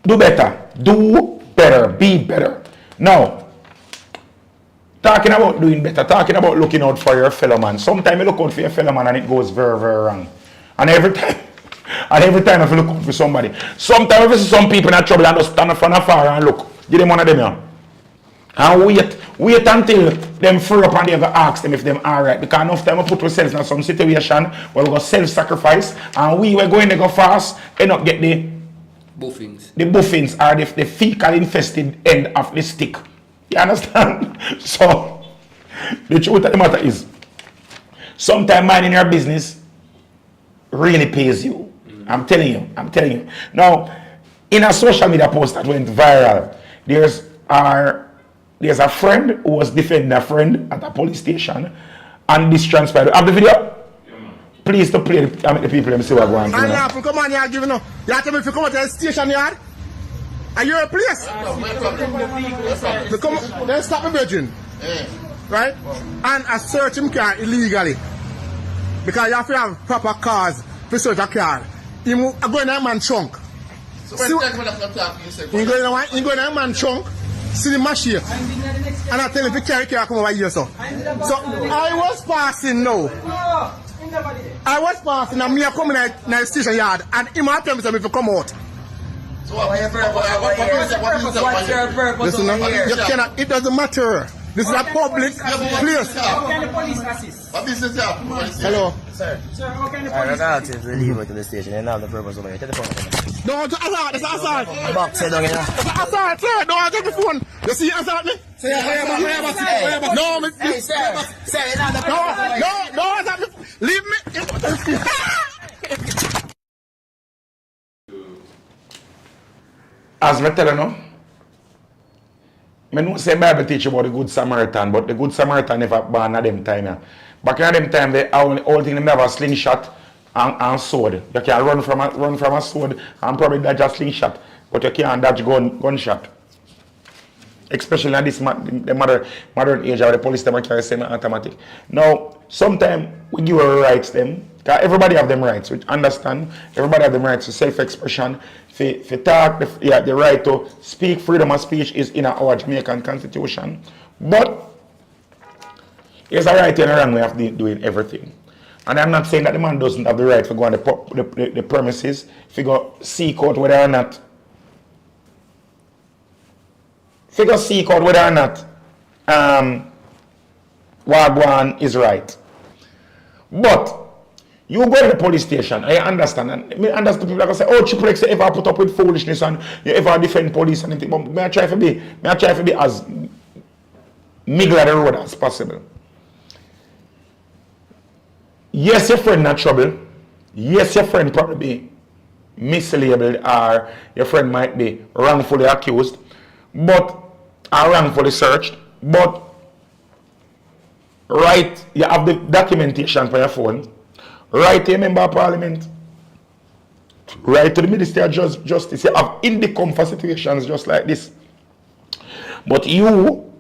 do better. Do better. Be better. Now, talking about doing better, talking about looking out for your fellow man. Sometimes you look out for your fellow man and it goes very, very wrong. And every time if you look out for somebody, sometimes if you see some people in trouble and just stand from afar and look, give them one of them here. And wait until them free up and they go ask them if them alright. Because enough time we put ourselves in some situation where we go self-sacrifice and we were going to go fast and not get the buffins. The buffins are the fecal infested end of the stick. You understand? So, the truth of the matter is, sometimes minding your business really pays you. I'm telling you. Now, in a social media post that went viral, there's a friend who was defending a friend at a police station, and this transpired. Have the video? Please to play the people let me see what going on. I'm come on here, give no. You have to me if you come out to the station yard. Are you a place? Then stop me, virgin. Right? And I search him car illegally. Because you have to have proper cars to search a car. He go in a man trunk. So when you go in a man trunk, see the machine. And I tell him if you carry car come over here, so. So I was passing now. I was passing and me coming in the station yard and him tell me if you come out. So what's your purpose Listen, over here? you cannot, it doesn't matter. This is a public place. How can the police assist? What business you have? Hello. Sir, how can the I police got to leave it to the station and have the purpose over here. Take the phone. No, it's assault. It's assault. Box head on here. It's assault, sir. No, I take the phone. You see assault me? No, me. Hey, sir, you're not the No, assault me. Leave me. As I tell you now, I don't say Bible teach about the Good Samaritan, but the Good Samaritan never born at them time. Back in them time, the whole thing, they have a slingshot and sword. You can run from a sword and probably dodge a slingshot, but you can't dodge gunshot. Especially in this modern age, where the police them carry semi-automatic. Now, sometimes we give our rights them, because everybody have them rights, which understand, everybody have them rights to self-expression, for talk, the right to speak, freedom of speech is in our Jamaican constitution. But there's a right and a wrong way of doing everything. And I'm not saying that the man doesn't have the right to go on the premises, to go seek out whether or not figure seek out whether or not Wagwan is right. But you go to the police station, I understand. And I understand people that say, oh, Triple X, you ever put up with foolishness and you ever defend police and anything. But may I try to be as middle of the road as possible. Yes, your friend not trouble. Yes, your friend probably mislabeled or your friend might be wrongfully accused, but or wrongfully searched. But right, you have the documentation for your phone. Write to a member of parliament. Write to the Ministry of Justice. You have indicum for situations just like this. But you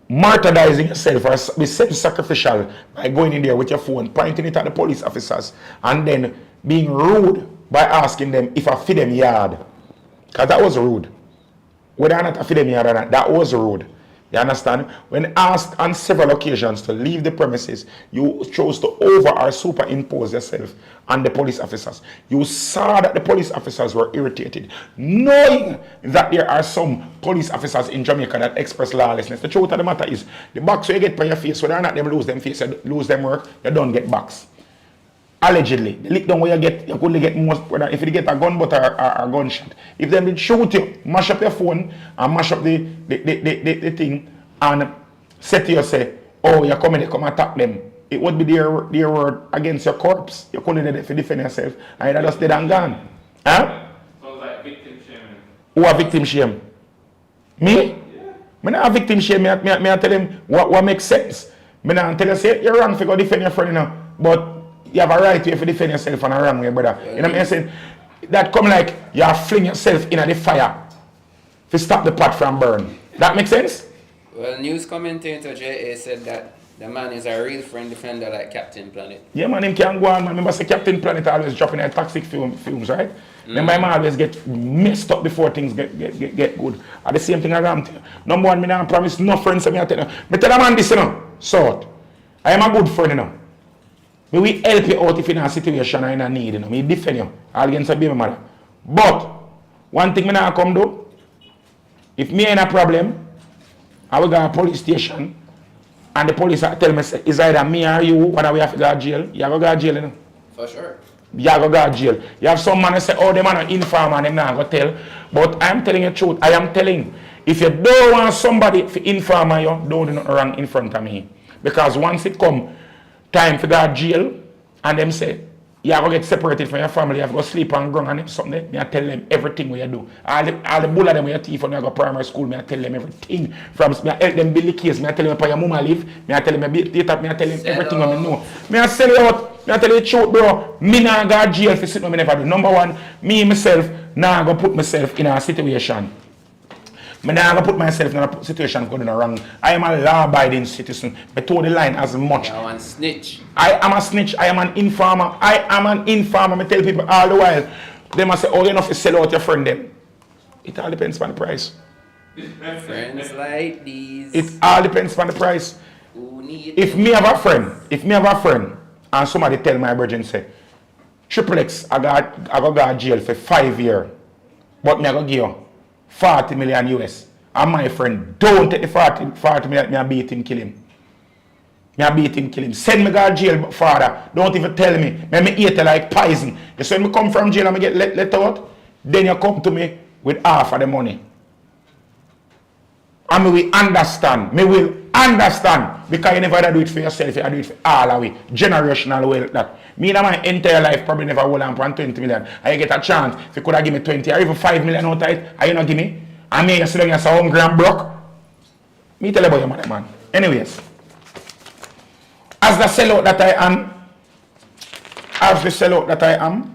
martyrizing yourself or be self-sacrificial by going in there with your phone, pointing it at the police officers, and then being rude by asking them if I feed them yard. Because that was rude. Whether or not I feed them yard or not, that was rude. You understand? When asked on several occasions to leave the premises, you chose to over or superimpose yourself on the police officers. You saw that the police officers were irritated, knowing that there are some police officers in Jamaica that express lawlessness. The truth of the matter is, the box you get by your face, whether or not them lose them face, lose them work, you don't get box. Allegedly, the lick down where you get, you could get most, whether if you get a gun butt or a gunshot. If them did shoot you, mash up your phone and mash up the thing and say to you, say, oh, you're coming to come attack them. It would be their word against your corpse. You couldn't do it to defend yourself. And you just dead and gone. Huh? Sounds like victim shaming. Who are victim shame? Me? Yeah. Me not victim shame. Me I tell him what makes sense. Me not tell you, say, you're wrong for go defend your friend, you know. But you have a right to defend yourself in a wrong way, brother. You know what I'm saying? That come like you fling yourself in the fire to stop the pot from burn. That makes sense? Well, news commentator J.A. said that the man is a real friend defender like Captain Planet. Yeah, man, him can go on, man. Remember, say Captain Planet always dropping a toxic fumes, right? Remember, him always get messed up before things get good. At the same thing I ram to you. Number one, me not promise no friends. Me tell a man this, you know. Sort. I am a good friend, you know. Me will help you out if you're in a situation or in a need, you know. Me defend you all against a baby mother. But one thing me not come do, if me in a problem, I will go to a police station and the police tell me say, it's either me or you, whether we have to go to jail. You go to jail, you know. For sure. You go to jail. You have some man that say, oh, them are not informer and them not go tell. But I am telling you the truth. I am telling. If you don't want somebody to inform you, don't do nothing wrong in front of me. Because once it come time to go to jail, and them say, you have to get separated from your family, you have to go sleep on ground and something, me I tell them everything what you do. All the bull of them with your teeth when you go primary school, me I tell them everything. From me I help them build the case, me I tell them where your mama live, me I tell them data, me I tell them everything what I know. Me I sell you out, me I tell you the truth, bro. Me nah go to jail for something me never do. Number one, me myself nah go put myself in a situation. I never put myself in a situation going wrong. I am a law-abiding citizen. I told the line as much. You are one snitch. I am a snitch. I am an informer. I am an informer. I tell people all the while. They must say, oh, you know, if you sell out your friend then. It all depends on the price. Friends like these. It all depends on the price. If me have a friend, and somebody tell my virgin say, Triple X, I go to jail for 5 years, but me I go give you 40 million US. And my friend, don't take the 40 million, me I beat him, kill him. Send me to jail, father. Don't even tell me. Me eat it like poison. You see when me come from jail and me get let out, then you come to me with half of the money. And me will understand. Because you never do it for yourself, you do it for all of it. Generational wealth that. Me in my entire life probably never hold on for 20 million. And you get a chance, if you could have given me 20 or even 5 million out of it, and you not give me. And me you sit down and say hungry and broke. Me tell you about your mother, man. Anyways. As the sellout that I am,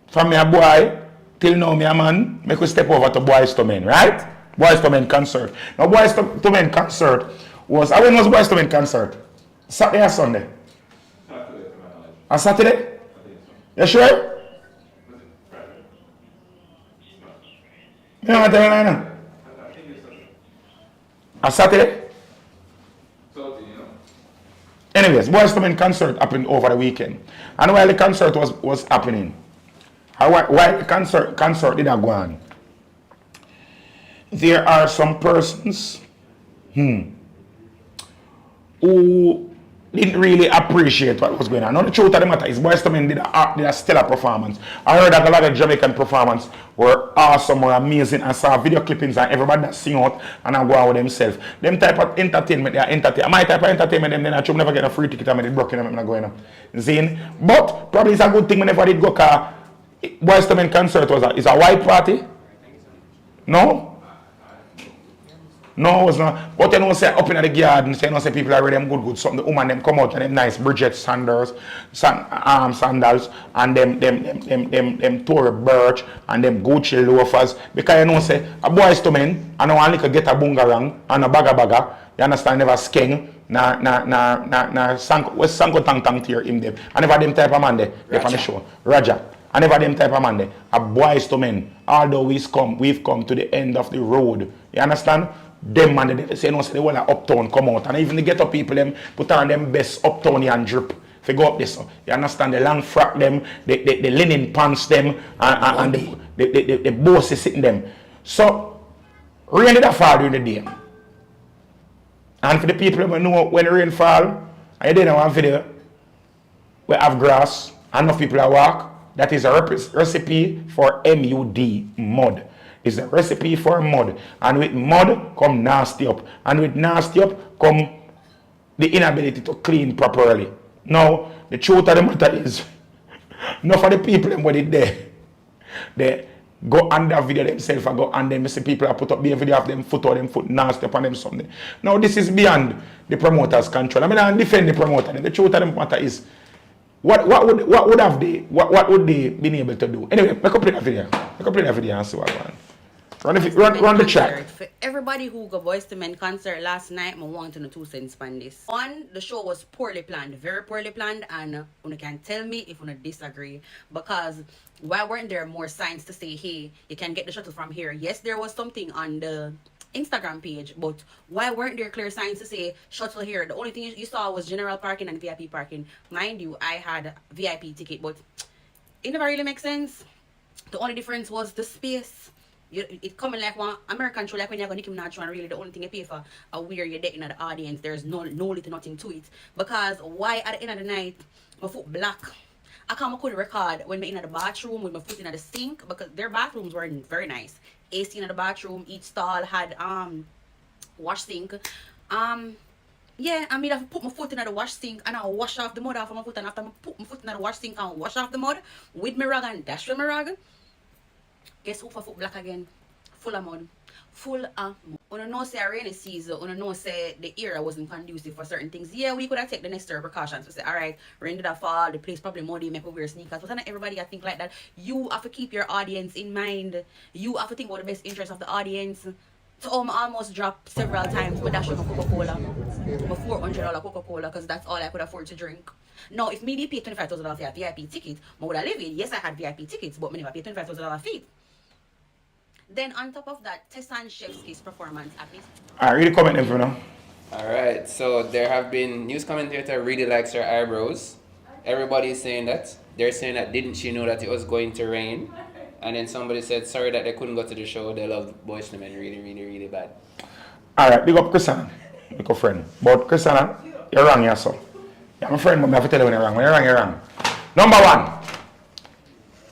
from me a boy, till now me a man, me could step over to Boys to Men, right? Boys to Men concert. Now Boys to Men concert was, when was Boys to Men concert? Saturday or Sunday? Saturday, to my knowledge. A Saturday? I think so. You sure? Was it Friday? You know what I'm telling you now? I think it's Saturday. A Saturday? So, you know. Anyways, Boys to Men concert happened over the weekend. And while the concert was happening, while the concert did not go on, there are some persons who didn't really appreciate what was going on. Now the truth of the matter is Boyz II Men did a stellar performance. I heard that a lot of Jamaican performance were awesome, were amazing. I saw video clippings and everybody that sing out and I go out with themselves. Them type of entertainment, they are entertainment. My type of entertainment, them then I should never get a free ticket and I did broken and I'm not going up. Zine. But probably it's a good thing whenever I did go car Boyz II Men concert is a white party? No? No, it was not. But you know, say up in the garden, say, you know, say people are ready, them good. Some the woman them come out and them nice Bridget sandals, sandals, and them Tory Birch and them Gucci loafers. Because you know, say a Boyz II Men, I know only could get a bungarang and a baga. You understand? Never skeng. What's Sanko Tang tier him them. I never them type of man there. They on the show. Raja. I never them type of man there. A Boyz II Men. Although we've come to the end of the road. You understand? Them man, they say, no, say they want to uptown come out. And even the ghetto people, them put on them best uptownian drip. If you go up this, you understand? The long frock them, the linen pants them, and the bosses sitting them. So, rain did fall during the day. And for the people who know when the rain fall, I did one video, we have grass, and enough people are walk. That is a recipe for MUD, mud. It's a recipe for mud. And with mud come nasty up. And with nasty up come the inability to clean properly. Now, the truth of the matter is, enough of the people who did there, they go under video themselves and go and then see people that put up the video of them foot or them foot nasty upon them something. Now, this is beyond the promoter's control. I mean, I defend the promoter. The truth of the matter is, what would they been able to do? Anyway, make up play that video. And see what I want. Run the track. For everybody who got Boyz II Men concert last night, I want to know 2 cents on this. One, the show was poorly planned, very poorly planned, and you can tell me if you disagree. Because why weren't there more signs to say, hey, you can get the shuttle from here? Yes, there was something on the Instagram page, but why weren't there clear signs to say shuttle here? The only thing you saw was general parking and VIP parking. Mind you, I had a VIP ticket, but it never really makes sense. The only difference was the space. It coming like one American show, like when you're going to Nicki Minaj, and really the only thing you pay for are where you're dating at the audience. There's no little nothing to it. Because why at the end of the night, my foot black? I couldn't record when I'm in the bathroom with my foot in the sink, because their bathrooms were very nice. AC in the bathroom, each stall had wash sink. Yeah, I mean, I put my foot in the wash sink and I wash off the mud off of my foot, and after I put my foot in the wash sink and wash off the mud with my rag and dash with my rag, guess who for foot black again? Full of mud. Full of mud. When know say a rainy season, when know say the area wasn't conducive for certain things, yeah, we could have taken the necessary precautions to say, alright, rain did fall, the place probably muddy, make we wear sneakers. But not everybody I think like that. You have to keep your audience in mind. You have to think about the best interest of the audience. So I almost dropped several times with dash with my Coca-Cola. My $400 Coca-Cola, because that's all I could afford to drink. Now, if me did pay $25,000 for a VIP ticket, I would have lived it. Yes, I had VIP tickets, but I never paid $25,000 fee. Then on top of that, Tessan Shevsky's performance at least. I really comment them for now. Alright, so there have been news commentator really likes her eyebrows. Everybody is saying that. They're saying that didn't she know that it was going to rain? And then somebody said sorry that they couldn't go to the show. They love Boyz II Men really bad. Alright, big up Christiana, big up friend. But Christiana, you're wrong, yeah, so. Yeah, my friend, but I have to tell you when you're wrong. When you're wrong. Number one,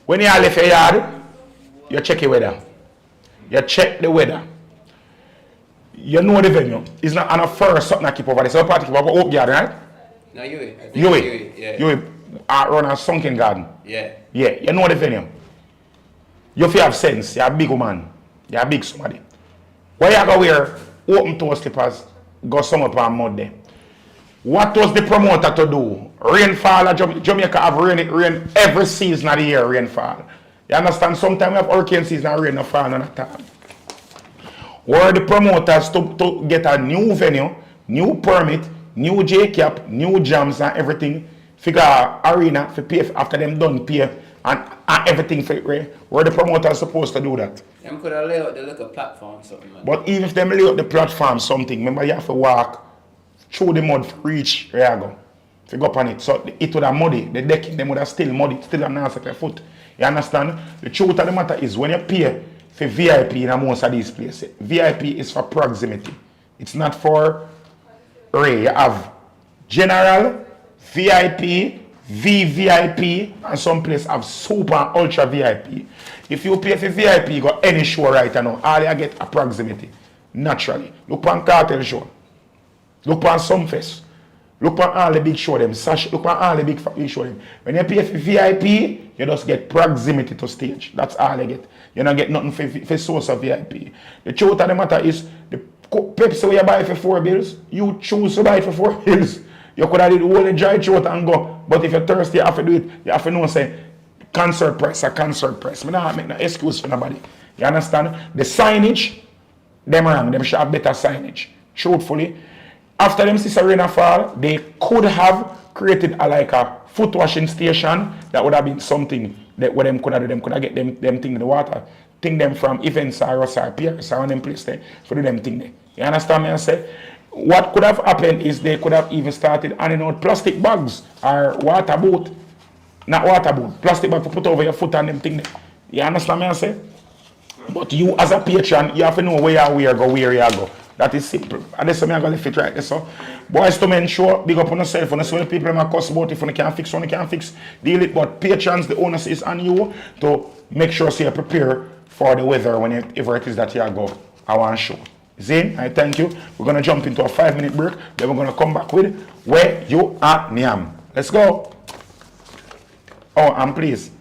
when you left your yard, you check your weather. You check the weather. You know the venue. It's not on a first something I keep over there. So part keep over Oak Garden, right? No, Yui. Yeah. Yui run a sunken garden. Yeah. Yeah, you know the venue. You feel have sense. You're a big woman. You're a big somebody. Why you go wear open toe slippers, go somewhere upon mud there? What was the promoter to do? Rainfall, Jamaica have rain every season of the year, rainfall. You understand? Sometimes we have hurricane season and rain no fall none at all. Were the promoters to get a new venue, new permit, new JCap, new jams and everything, figure arena for pay after them done pay and everything for it, were the promoters supposed to do that? Them could have laid out the little platform something, man. But even if them lay out the platform something, remember you have to walk through the mud to reach where you go. If you go up on it. So it would have muddy. The decking them would have still muddy, still a nasty your foot. You understand? The truth of the matter is when you pay for VIP in most of these places. VIP is for proximity. It's not for Ray. You have general, VIP, VVIP, and some places have super and ultra VIP. If you pay for VIP, you got any show right now, all you get a proximity. Naturally. Look on Cartel show. Look on Sumfest. Look on all the big show them. Look on all the big show them. When you pay for VIP, you just get proximity to stage. That's all you get. You don't get nothing for source of VIP. The truth of the matter is, the Pepsi where you buy for $4, you choose to buy it for $4. You could have did all the dry throat and go. But if you're thirsty, you have to do it. You have to know, say, concert price, a concert price. I don't make no excuse for nobody. You understand? The signage, them wrong. Them should have better signage. Truthfully. After them see rain fall, they could have created a foot washing station. That would have been something that what them could have do. Them could have get them thing in the water. Thing them from events or PRS or them place there for them thing there. You understand me? I say? What could have happened is they could have even started handing out plastic bags or water boot. Not water boot, plastic bag to put over your foot and them thing there. You understand me? I say? But you as a patron, you have to know where you go, where you go. That is simple. And that's something I'm going to fit right there. So, boys to men, show, big up on yourself. When you see people in my cuss about if you can't fix, one you can't fix, deal it. But patrons, the onus is on you to make sure so you prepare for the weather whenever it is that you go. I want to show. Zane, I thank you. We're going to jump into a 5-minute break. Then we're going to come back with Where You Are Niam. Let's go. Oh, and please.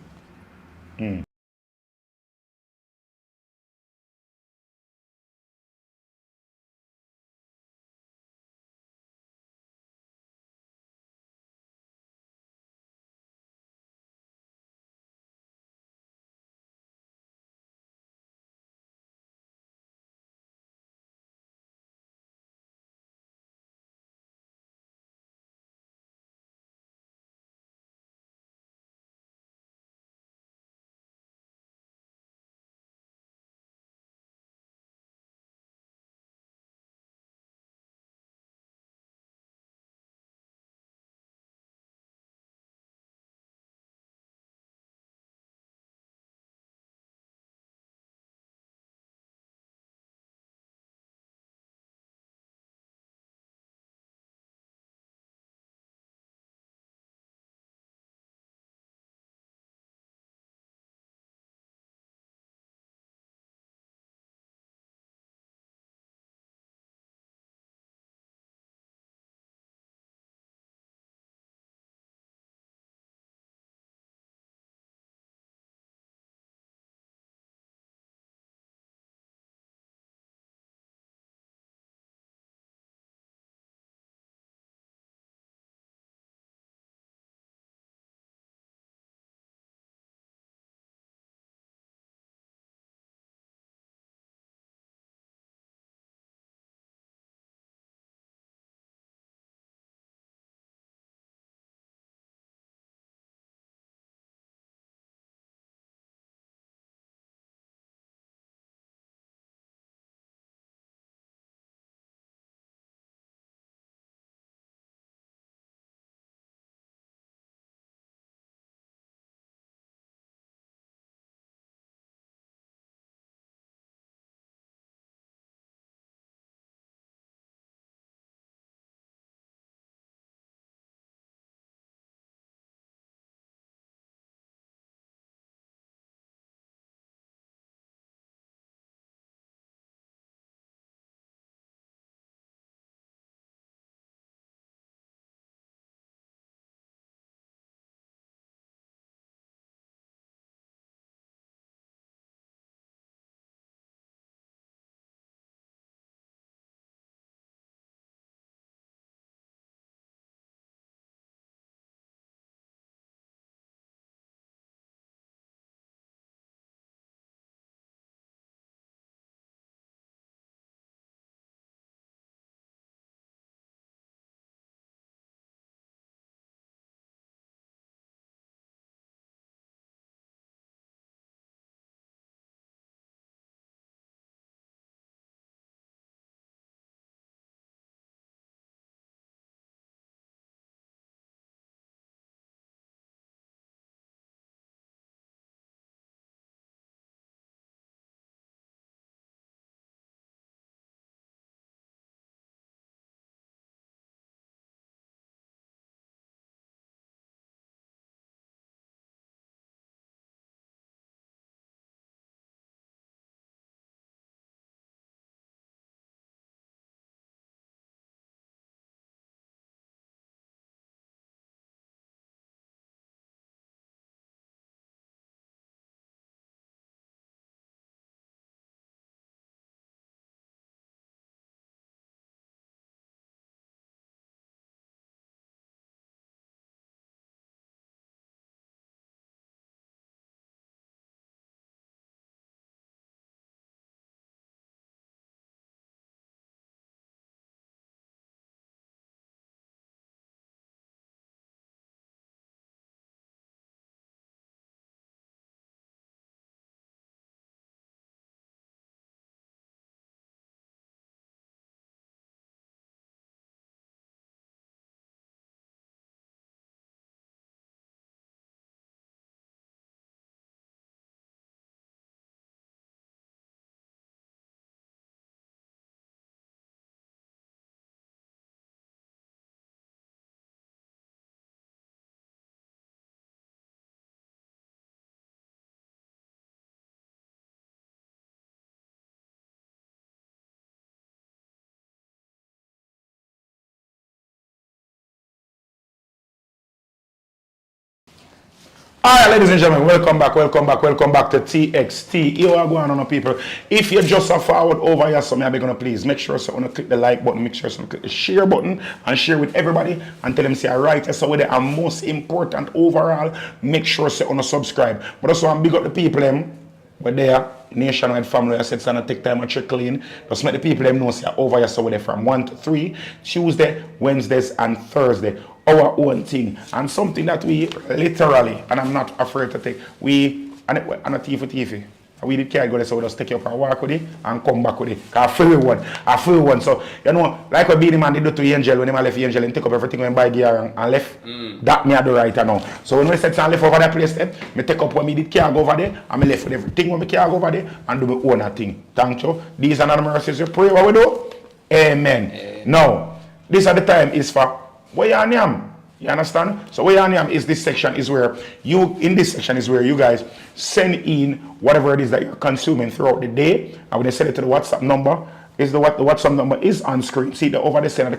Alright, ladies and gentlemen, welcome back to TXT. Here are going on, people. If you're just a forward over here, so I'm gonna please make sure so you click the like button, make sure so you click the share button and share with everybody and tell them say alright, so with and most important overall, make sure so you subscribe. But also I'm big up the people them. But they are nationwide family. I said it's gonna take time to check clean. Just make the people them know say over here so we're there from 1 to 3, Tuesday, Wednesdays, and Thursday. Our own thing. And something that we literally, and I'm not afraid to take, we and a TV. We did care go there, so we just take you up and walk with it and come back with it. I feel one. So, you know, like what Beanie Man did to Angel when he left Angel and take up everything when buy gear and left. That me I do right now. So when we said I left over that place then, me take up when me did care go over there and me left with everything when me care go over there and do my own thing. Thank you. These are not the mercies we pray what we do. Amen. Now, this at the time is for where you am. You understand? So where I am is this section is where you guys send in whatever it is that you're consuming throughout the day. And when they send it to the WhatsApp number, the WhatsApp number is on screen. See the over the center the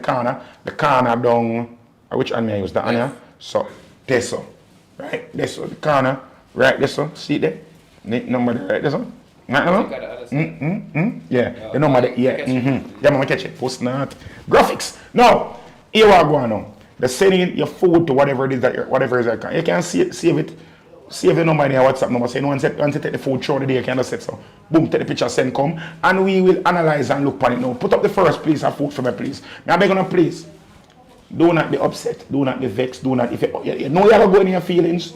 corner down which one may I use the Anya? So this one. Right? This one, the corner, right this one. See there? The number right this one? Yeah, the number there, yeah. Yeah, I'm catch it. Post not. Graphics. Now, here we are going now. They're sending your food to whatever it is that you can save it. Save the number in your WhatsApp number. Say no once you take the food through the day, you can just set so. Boom, take the picture, send come, and we will analyze and look on it now. Put up the first piece of food for me, please. Now I'm begging you, please. Do not be upset. Do not be vexed. Do not if you know you're going in your feelings.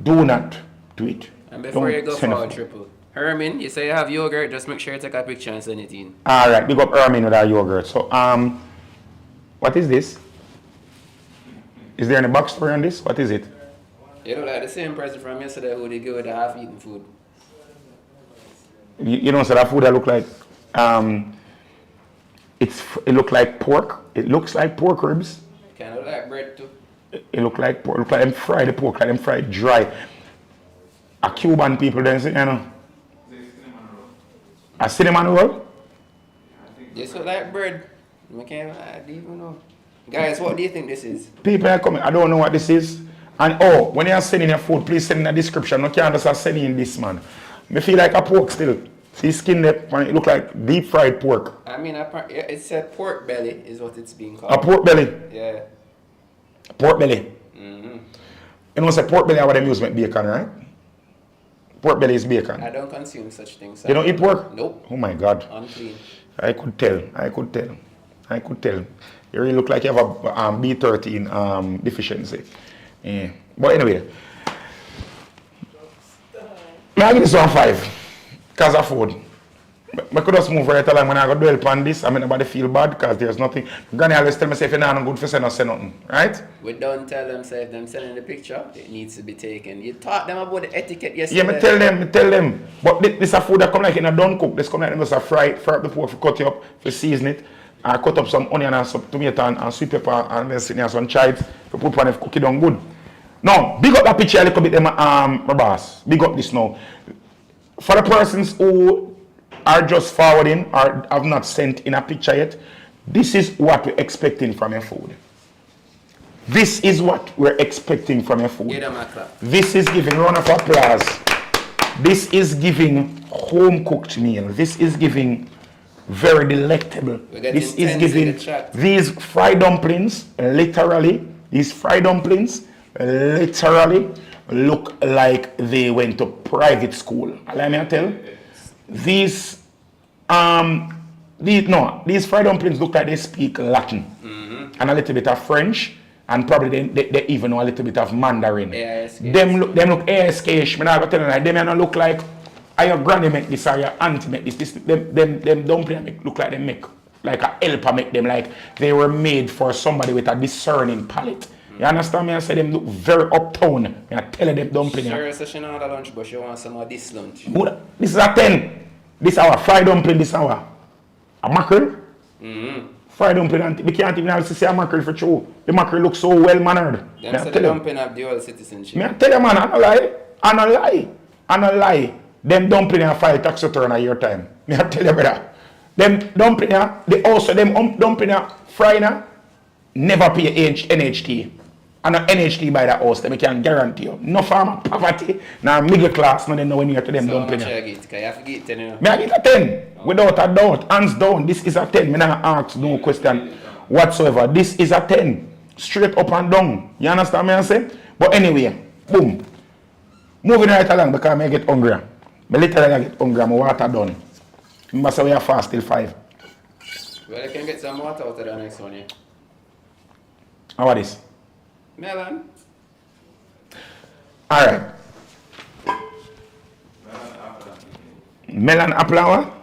Do not do it. And before you go forward, Triple. Hermin, you say you have yogurt, just make sure you take a picture and send it in. Alright, big up Hermin with our yogurt. So what is this? Is there any backstory on this? What is it? You look like the same person from yesterday who they give with the half-eaten food. You know, so that food that look like it look like pork. It looks like pork ribs. Kind of like bread too. It look like pork. Look like them fried the pork, like them fried dry. A Cuban people then say, you know. A cinnamon roll? This look like bread. I don't even know. Guys, what do you think this is? People are coming. I don't know what this is. And when you are sending your food, please send in the description. No can't just send in this, man. Me feel like a pork still. See skin there, it look like deep fried pork. I mean, it's a pork belly is what it's being called. A pork belly? Yeah. Pork belly. You know, it's a pork belly, how they use make bacon, right? Pork belly is bacon. I don't consume such things. You don't eat pork? Nope. Oh my God. Unclean. I could tell. You really look like you have a B13 deficiency. Yeah. But anyway, I give this one 5 because of food. I could just move right along when I go dwell upon this. I mean, nobody feel bad because there's nothing. Granny always tell me, say, if you're not good for say nothing, right? We don't tell them, say, if them sending the picture, it needs to be taken. You taught them about the etiquette yesterday. Yeah, me tell them. But this is a food that come like in a done cook. This come like them just a fry up the pork, cut it up, season it. I cut up some onion and some tomato and sweet pepper and then sit there some chives to put on it, cook it down good. Now, big up that picture a little bit, my boss. Big up this now. For the persons who are just forwarding or have not sent in a picture yet, this is what we're expecting from your food. This is what we're expecting from your food. Give them a clap. This is giving round of applause. This is giving home cooked meal. This is giving very delectable. This is giving these fried dumplings literally look like they went to private school. Let me tell these fried dumplings look like they speak Latin and a little bit of French and probably they even know a little bit of Mandarin. Them look ASK-ish. I'm not telling you, they may not look like your granny make this or your auntie make this. Them dumplings look like they make like a helper make them like they were made for somebody with a discerning palate. You understand me? I say them look very uptown. I tell them dumpling. Sure, so she not a lunch, but she wants some of this lunch. This is a 10. This our fried dumpling this hour. A mackerel. Fried dumpling. We can't even say a mackerel for true. The mackerel looks so well mannered. Them say the dumpling have dual citizenship. I tell you, man, I don't lie. Them dumpling and file tax return a year time. I tell you, brother. Them dumpling, dumpling frying never pay NHT. And an NHT by the house, I can guarantee you. No farmer poverty, no middle class, no nowhere near to them So how dumpling. much I get? Because you have to get 10, you know. Me I get a 10, without a doubt, hands down. This is a 10. Me not ask no question whatsoever. This is a 10, straight up and down. You understand me I say? But anyway, boom. Moving right along because I get hungry. Me literally get hungry. My water done. Remember say we are fast till 5. Well, I can get some water out of the next one, yeah. How are this? Melon. Alright. Melon apple hour?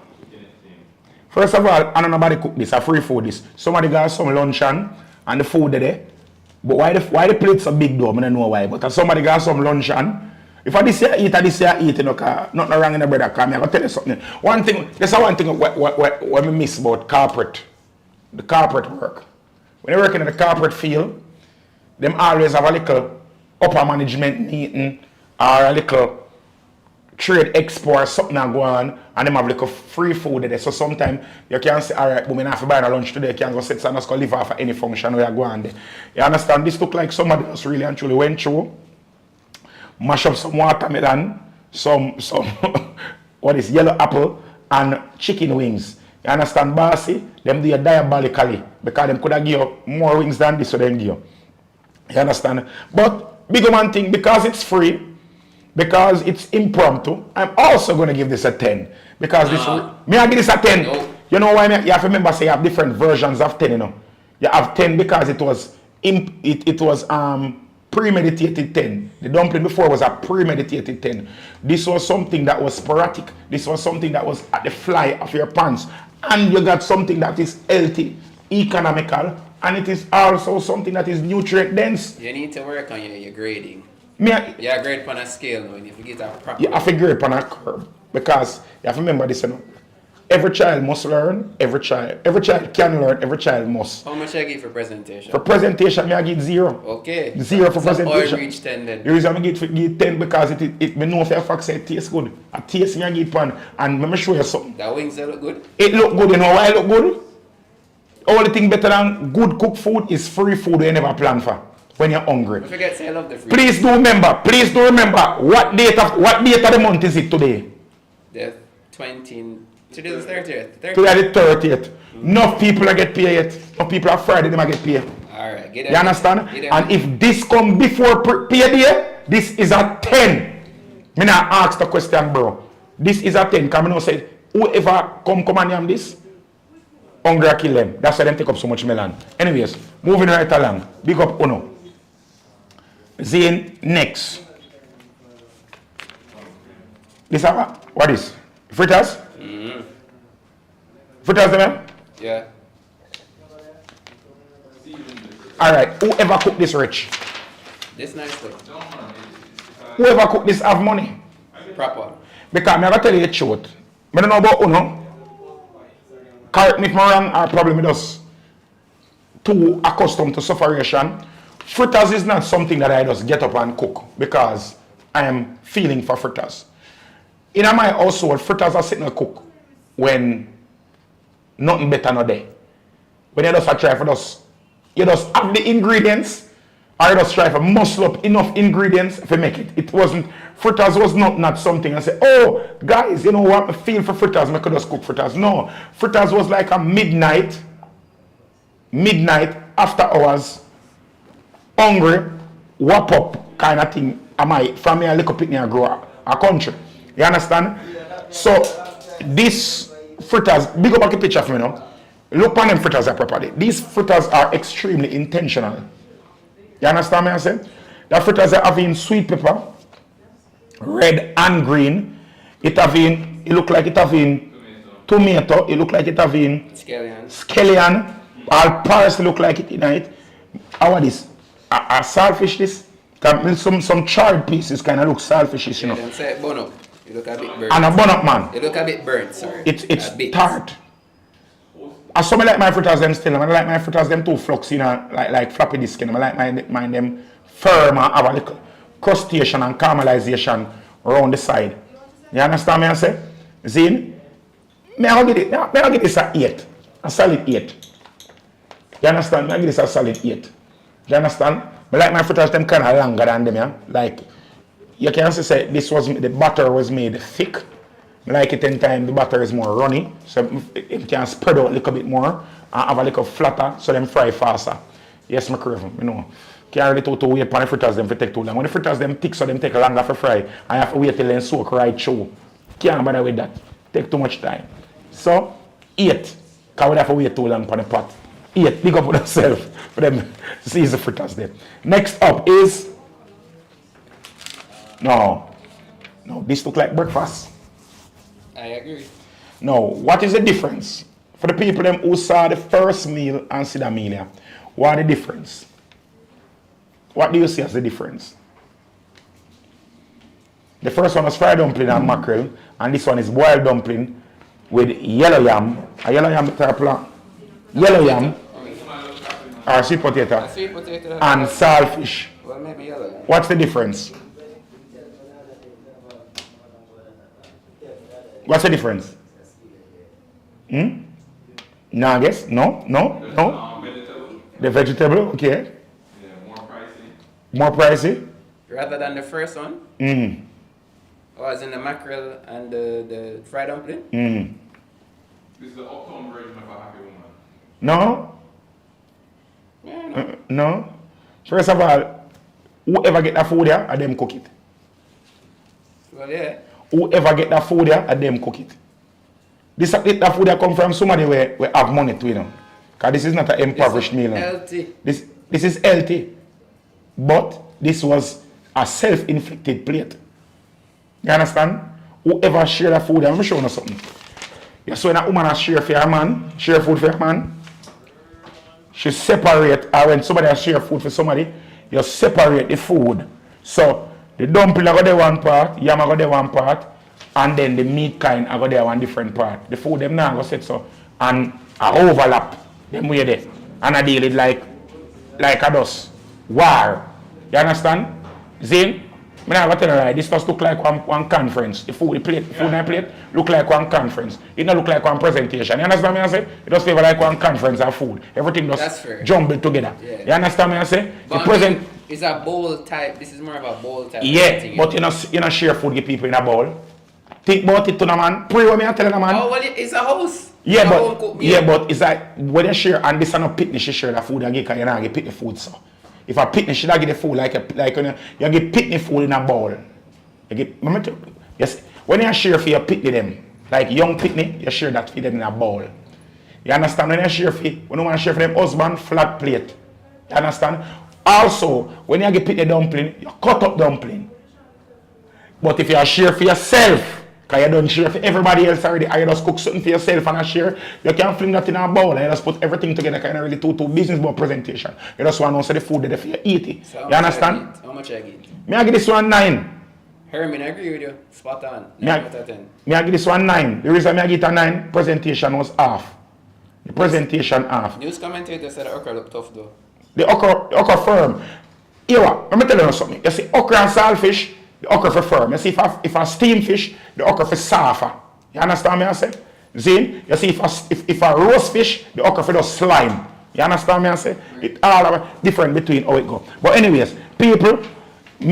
First of all, I don't nobody cook this. I free food this. Somebody got some luncheon and the food there. But why the plate so big though? I don't know why. But somebody got some luncheon. If I this year eat, you know, nothing wrong in the bread. I'm going to tell you something. One thing, there's one thing what we miss about corporate. The corporate work. When you're working in the corporate field, them always have a little upper management meeting or a little trade expo or something that go on, and them have like a free food there. So sometimes you can say, alright, but we have to buy a lunch today, you can go sit and just go live off of any function where you go on there. You understand? This look like somebody else really and truly went through, mash up some watermelon, some what is yellow apple and chicken wings. You understand, bossy? Them do it diabolically because them could have give you more wings than this, so them give you. You understand? But big man thing, because it's free, because it's impromptu, I'm also going to give this a 10. Because this, me I give this a 10. No. You know why? You have to remember, say you have different versions of 10, you know. You have 10 because it was premeditated 10. The dumpling before was a premeditated 10. This was something that was sporadic. This was something that was at the fly of your pants. And you got something that is healthy, economical, and it is also something that is nutrient dense. You need to work on your grading. You grade on a scale now, and if you get a proper. You have to grade on a curve. Because you have to remember this, you know. Every child must learn, every child can learn, every child must. How much I give for presentation? For presentation, I give 0. Okay. 0 for so presentation. I reach 10 then. The reason I give 10 because it me know for a fact say it tastes good. I taste me I give one, and let me show you something. That wings they look good? It look good, you know why it look good? Only thing better than good cooked food is free food you never plan for when you're hungry. Don't forget say I love the free. Please do remember what date of the month is it today? The 20. Today is the 30th. Today the 30th. Enough people are get paid yet. Enough people are Friday they might get paid. Alright, get You understand? And if this come before pay day, this is a 10. Me not ask the question, bro. This is a 10. Come on, say whoever come and yam this, hungry kill them. That's why them take up so much melon. Anyways, moving right along. Big up Uno. Zane next. This what is? Fritters? Fritters them? Yeah. Alright, whoever cook this rich? This nicely. Whoever cook this have money. Proper. Because I'm going to tell you the truth. I don't know about Uno. Correct me if I'm wrong, or probably just too accustomed to sufferation. Fritters is not something that I just get up and cook because I am feeling for fritters. In my household, fritters are sitting and cook when nothing better not there. When you just try for you just have the ingredients, or you just try for muscle up enough ingredients to make it. It wasn't, fritters was not something I say, oh guys, you know what, I feel for fritters, I could just cook fritters. No, fritters was like a midnight after hours, hungry, whop up kind of thing. From me a little picnic I grow a country. You understand? So this fritters, big up a picture for me now. Look on them fritters are properly. These fritters are extremely intentional. You understand me I say? The fritters are having sweet pepper, red and green. It look like it having tomato. It look like it having scallion. All parsley look like it in it. How are this? A saltfish this? Some charred pieces kind of look saltfishish, you know. Then say bun up. It look a bit burnt. And a bun up, man. It look a bit burnt, sorry. It's tart. I some like my fritters them still. I like my fritters them too flux, you know, like floppy disk. You know, I like mine them firm and have a little crustation and caramelization around the side. You understand me I say? Zine? I'll give this a 8. A solid 8. You understand? I'll give this a solid 8. You understand? But like my fritters, them kind of longer than them, yeah. Like you can also say the butter was made thick. I like it in time the butter is more runny, so it can spread out a little bit more and have a little flatter, so them fry faster. Yes, my crave, you know. Can't really too wait for the fritters them for take too long. When the fritters them thick, so them take longer for fry, and you have to wait till they soak right through. Can't bother with that. Take too much time. So, 8. Because we have to wait too long for the pot. 8. Big up for themselves for them season fritters there. Next up is no, this look like breakfast. I agree. Now, what is the difference? For the people them who saw the first meal and see the meal, yeah, what are the difference? What do you see as the difference? The first one was fried dumpling and mackerel, and this one is boiled dumpling with yellow yam. A yellow yam Trippple, yellow yam, or sweet potato, Sweet potato. and saltfish. Well, maybe yellow. What's the difference? What's the difference? No, I guess? No? Vegetable. The vegetable, okay. Yeah, more pricey. More pricey? Rather than the first one? Or as in the mackerel and the fried dumpling? This is the uptown version of a happy woman. No? Yeah, no. No? First of all, whoever get that food here, I them cook it. Well, yeah. Whoever get that food here, I them cook it. That food here come from somebody where have money to, you know. Because this is not an impoverished meal. Healthy. This is healthy. But this was a self-inflicted plate. You understand? Whoever share that food, I'm showing you something. You saw when a woman share for a man, share food for a man, she separate, or when somebody has share food for somebody, you separate the food. So the dumpling I go there one part, yam I go there one part, and then the meat kind I go there one different part. The food them now go set so, and I overlap them way there. And I deal it like a dust. War. You understand? Zin? I never tell you right, this just look like one conference. The food on the plate look like one conference. It don't look like one presentation. You understand me I say? It just feel like one conference of food. Everything just jumbled together. Yeah. You understand me I say? But the present it's a bowl type. This is more of a bowl type. yeah, thing, but you know share food give people in a bowl. Think about it to the man. Pray what me I tell the man. Oh well, it's a house. Yeah, It's a but home cooked meal. but it's like when you share and this are not picnic, she share the food again because you not get picnic food so. If a picnic, she not get the food like when you get picnic food in a bowl. You get yes. When you share for your picnic them, like young picnic, you share that for them in a bowl. You understand? When you share for when you want to share for them husband, flat plate. You understand? Also, when you get picnic dumpling, you cut up dumpling. But if you share for yourself, because you don't share for everybody else already, and you just cook something for yourself and share, you can fling that in a bowl and you just put everything together, kind of really two business about presentation. You just want to say the food that you eat it. So you understand? How much I get? Me I give this one 9. Herman, I agree with you. Spot on. Me I give this one 9. The reason I get a 9, presentation was half. The presentation half. News commentator said the okra look tough though. The okra firm. Here, let me tell you something. You see okra and saltfish, the okra for firm. You see if a steam fish, the okra for softer. You understand me I say? Zin, you see if a roast fish, the okra for the slime. You understand me I say? It all different between how it go. But anyways, people,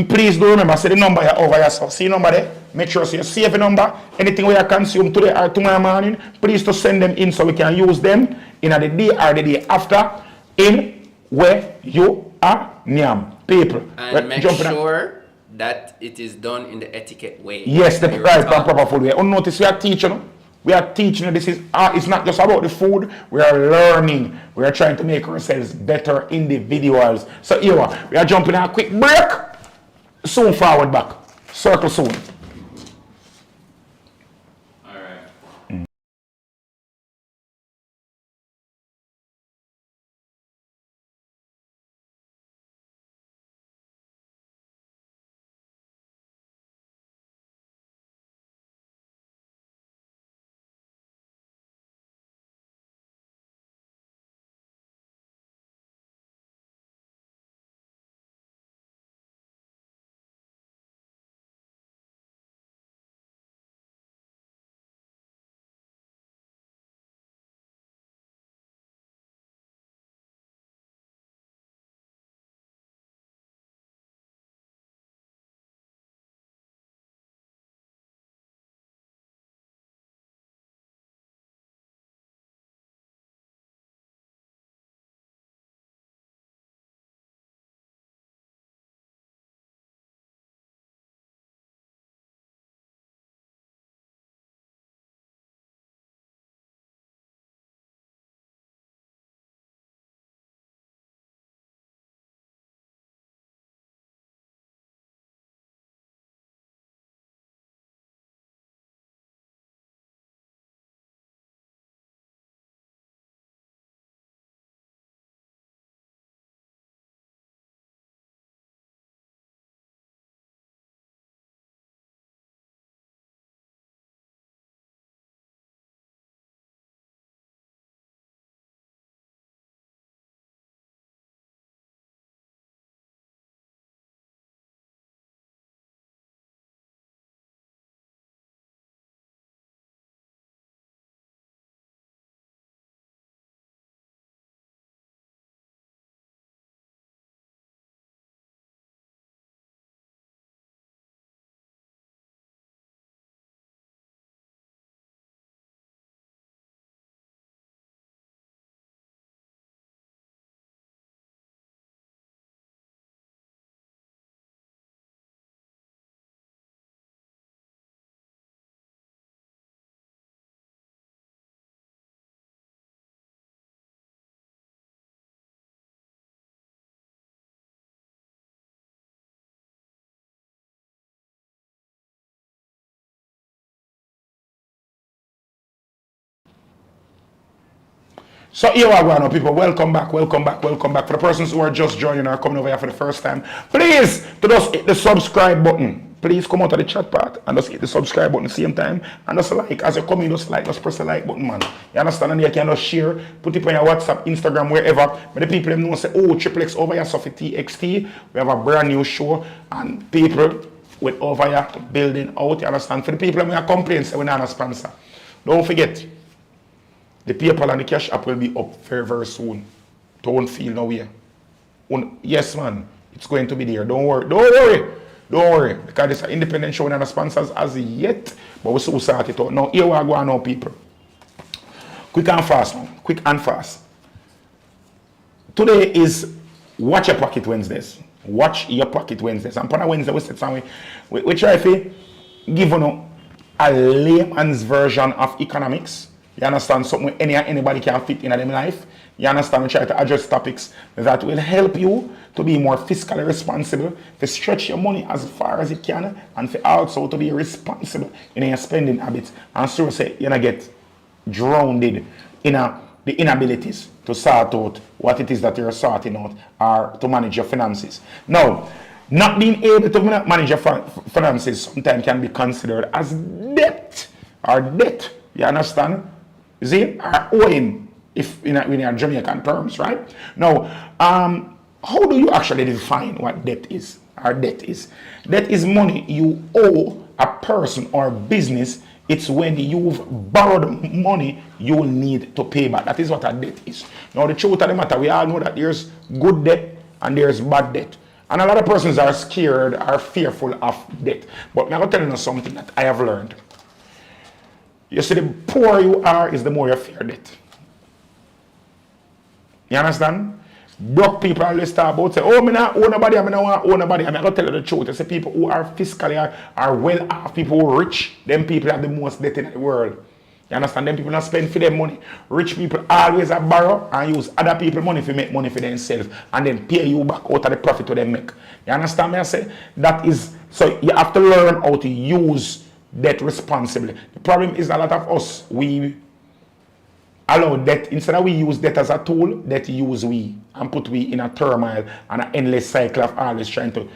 please do remember, see the number here over here. So see the number there. Make sure you save the number. Anything we consume today or tomorrow morning, please to send them in so we can use them in the day or the day after in where you are near. People. And make sure that it is done in the etiquette way. Yes, the right and proper food way. Notice we are teaching you. We are teaching you. This is it's not just about the food. We are learning. We are trying to make ourselves better individuals. So here we are jumping a quick break. Soon forward back. Circle soon. So here we go now, people. Welcome back. For the persons who are just joining or coming over here for the first time, please to just hit the subscribe button. Please come out of the chat part and just hit the subscribe button at the same time. And just like, as you come in, just press the like button, man. You understand? And you can just share, put it on your WhatsApp, Instagram, wherever. But the people them know say, oh, Triple X over here, so for TXT, we have a brand new show. And people with over here building out, you understand? For the people who complain, say we're not a sponsor. Don't forget, the PayPal and the Cash App will be up very, very soon. Don't feel no way. Yes, man, it's going to be there. Don't worry. Because it's an independent show and no sponsors as yet. But we still sort it out. Now, here we are going now, people. Quick and fast now. Today is Watch Your Pocket Wednesdays. Watch Your Pocket Wednesdays. And on a Wednesday, we sit down, we try to give you a layman's version of economics. You understand? Something anybody can fit in their life. You understand? We try to address topics that will help you to be more fiscally responsible, to stretch your money as far as you can, and for also to be responsible in your spending habits. And so say you're not get drowned in the inabilities to sort out what it is that you're sorting out or to manage your finances. Now, not being able to manage your finances sometimes can be considered as debt or debt. You understand? You see? Or owing, if in our Jamaican terms, right? Now, how do you actually define what debt is? Or debt is? Debt is money you owe a person or business. It's when you've borrowed money you will need to pay back. That is what a debt is. Now, the truth of the matter, we all know that there's good debt and there's bad debt. And a lot of persons are scared, are fearful of debt. But I'm going to tell you something that I have learned. You see, the poorer you are is the more you fear debt. You understand? Broke people always talk about say, oh, I don't own nobody, I don't want to own nobody. I'm going to tell you the truth. I say people who are fiscally are well off, people who are rich, them people have the most debt in the world. You understand? Them people don't spend for their money. Rich people always have borrow and use other people's money to make money for themselves and then pay you back out of the profit that they make. You understand me? I say that is, so you have to learn how to use debt responsibly. The problem is a lot of us, we allow debt, instead of we use debt as a tool, debt use we and put we in a turmoil and an endless cycle of always trying to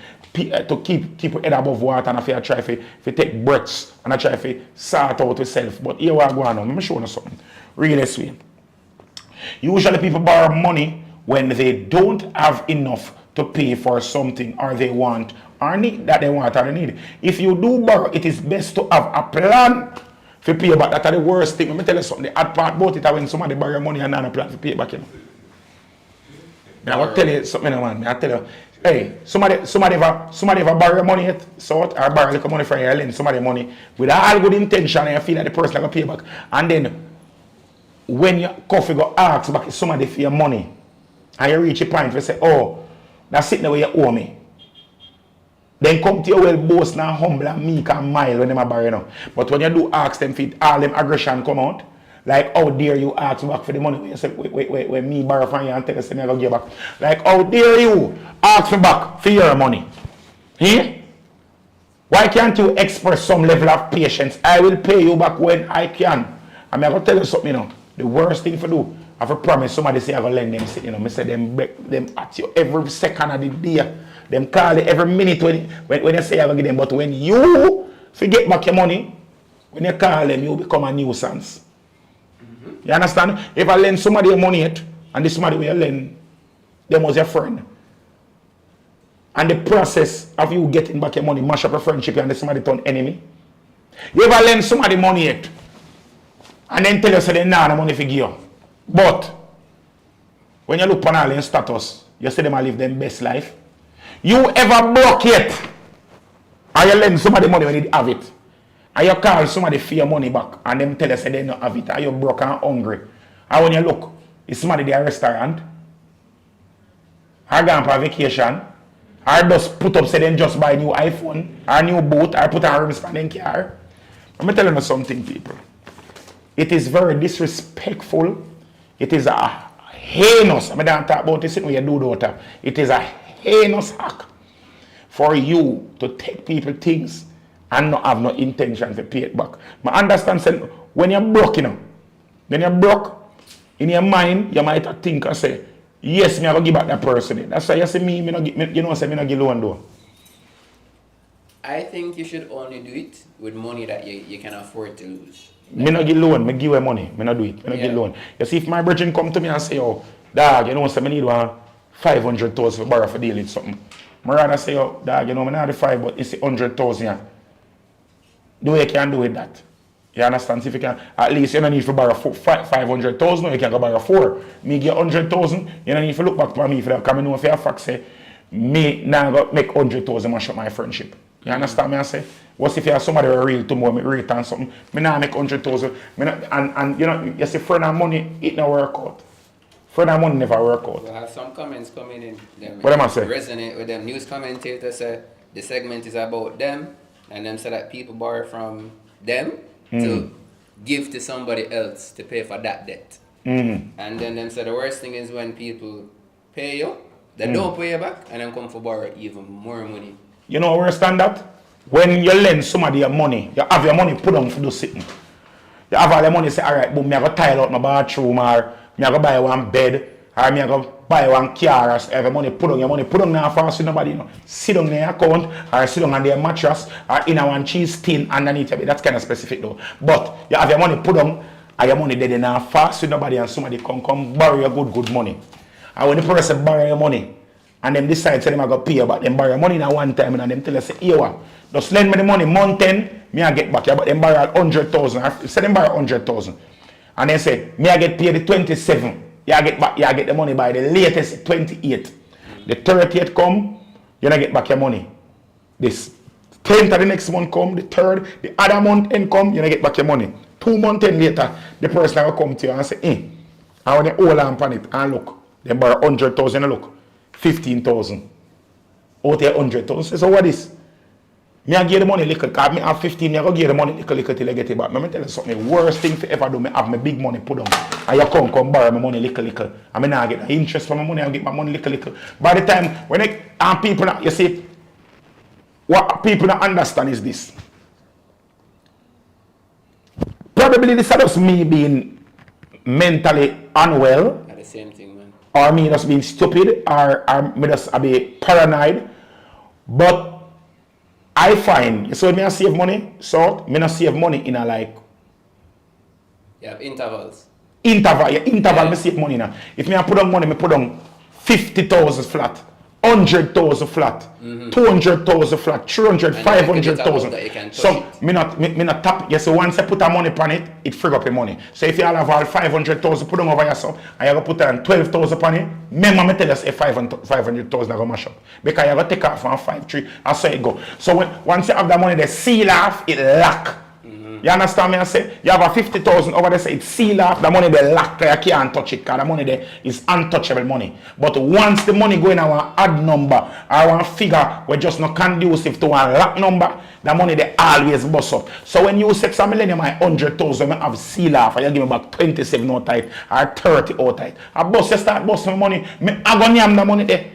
keep people head above water and I try to take breaths and I try to sort out yourself. But here we are going on. Let me show you something. Really sweet. Usually people borrow money when they don't have enough to pay for something or they want or need that they want or they need. If you do borrow, it is best to have a plan to pay back. That's the worst thing. Let me tell you something. The hard part about it is when somebody borrow money and not a plan to pay back. You know? I will tell you something, man. I tell you, hey, somebody ever borrow money yet, so or borrow a little money from you, lend somebody money with all good intention and you feel that the person will pay back. And then when your coffee go ask back somebody for your money and you reach a point where you say, oh, that's sitting there where you owe me. Then come to your well boast now humble and meek and mild when they borrow now. But when you do ask them for it, all them aggression come out. Like, how dare you ask back for the money when you say, wait, when me borrow from you and tell us I'm going to give back. Like, how dare you ask me back for your money? Eh? Why can't you express some level of patience? I will pay you back when I can. I'm going to tell you something, you know. The worst thing to do, I have promise somebody say I will lend them, you know, I say them at you every second of the day. Them call it every minute when you say I will give them. But when you forget back your money, when you call them, you become a nuisance. You understand? If I lend somebody your money yet, and this somebody will lend, them was your friend. And the process of you getting back your money mash up a friendship and somebody turn enemy. You ever lend somebody money yet, and then tell you say they nah the money for give you. But when you look on all their status, you see them live their best life. You ever broke yet? Or you lend somebody money when they have it? And you call somebody for your money back and them tell you say they don't have it. Are you broke and hungry? And when you look, is somebody at a restaurant? Or gone for vacation? Or just put up say they just buy a new iPhone or a new boat or put on a rims for their car? Let me tell you something, people. It is very disrespectful. It is a heinous. I don't talk about this when you do daughter. It is a heinous act for you to take people things and not have no intention to pay it back. I understand saying when you're broke, you know, when you're broke, In your mind, you might think and say, yes, me I go give back that person. That's why you say me no give, you know, say me no give loan though. I think you should only do it with money that you can afford to lose. Me no give loan, me give away money. Me no do it. Me no give loan. You see, if my brethren come to me and say, oh, dog, you know, say me need one 500,000 for borrow for deal with something. I rather say, oh, dog, you know, me not the 5, but it's 100,000. Yeah. The way you can do with that. You understand? So if you can, at least you don't need to borrow 500,000, you can go borrow 4. Me get 100,000, you don't need to look back to me for that. Because I know if you have fact say, me now go make 100,000 mash up my friendship. You understand me I say? What if you have somebody who real tomorrow, me rate and something, me now make 100,000, and you know, you see friend and money, it not work out. Friend and money never work out. We'll have some comments coming in. What am I saying? Resonate with them. News commentators say the segment is about them, and them say that people borrow from them to give to somebody else to pay for that debt. And then them say the worst thing is when people pay you, they don't pay you back, and then come for borrow even more money. You know where I stand at? When you lend somebody your money, you have your money put on for do sitting. You have all the money say, alright, boom, me I go tile out my bathroom, or me I go buy one bed, or me I go buy one car, or have your money put on. Your money put on now fast with nobody, you know. Sit on their account, or sit on their mattress, or in a one cheese tin underneath it. That's kind of specific though. But you have your money put on, and your money dead now fast with nobody, and somebody come borrow your good money. And when the person borrow your money, and them decide to them I go pay you, but them borrow money in one time, and them tell us, say, here what? Just lend me the money, month 10, me I get back. Yeah, but them borrow 100,000. Say them borrow 100,000. And they say, me I get paid the 27. Yeah, I get back, yeah, I get the money by the latest 28. The 30th come, you don't get back your money. This 10th of the next month come, the 3rd, the other month end come, you don't get back your money. 2 months later, the person will come to you and say, I want to hold on on it and look. They borrow 100,000 and look. 15,000. Out there 100,000. So what is? Me I give the money little, because me have 15, me I go give the money little till I get it back. Let me tell you something, the worst thing to ever do, me have my big money put on. And you come borrow my money little. I mean I get the interest from my money, I get my money little. By the time, when people, you see, what people don't understand is this. Probably this is just me being mentally unwell. At the same thing, man. Or me just being stupid, or me just be paranoid. But I find, so when I save money, so me not save money in a like... You have intervals. Interval, me save money now. If me I put on money, me put on 50,000 flat, 100,000 flat, 200,000 flat, 300, 500,000. So me not tap. Yes, so once I put a money upon it, it free up your money. So if you all have all 500,000 put on over yourself, and you go put on 12,000 upon it, remember me tell you say 500,000 I go mash up. Because you go take off from 5-3, and so it go. So once you have the money, they seal off, it lock. You understand me? I say you have a 50,000 over there, say it's seal off, the money they lock, you can't touch it, because the money there is untouchable money. But once the money go in a one odd number or one figure where just not conducive to one lock number, the money they always bust up. So when you say some millennium, my 100,000 I have seal off, and you give me back 27 out tight or 30 out tight. I bust, you start busting my money, I go name the money there.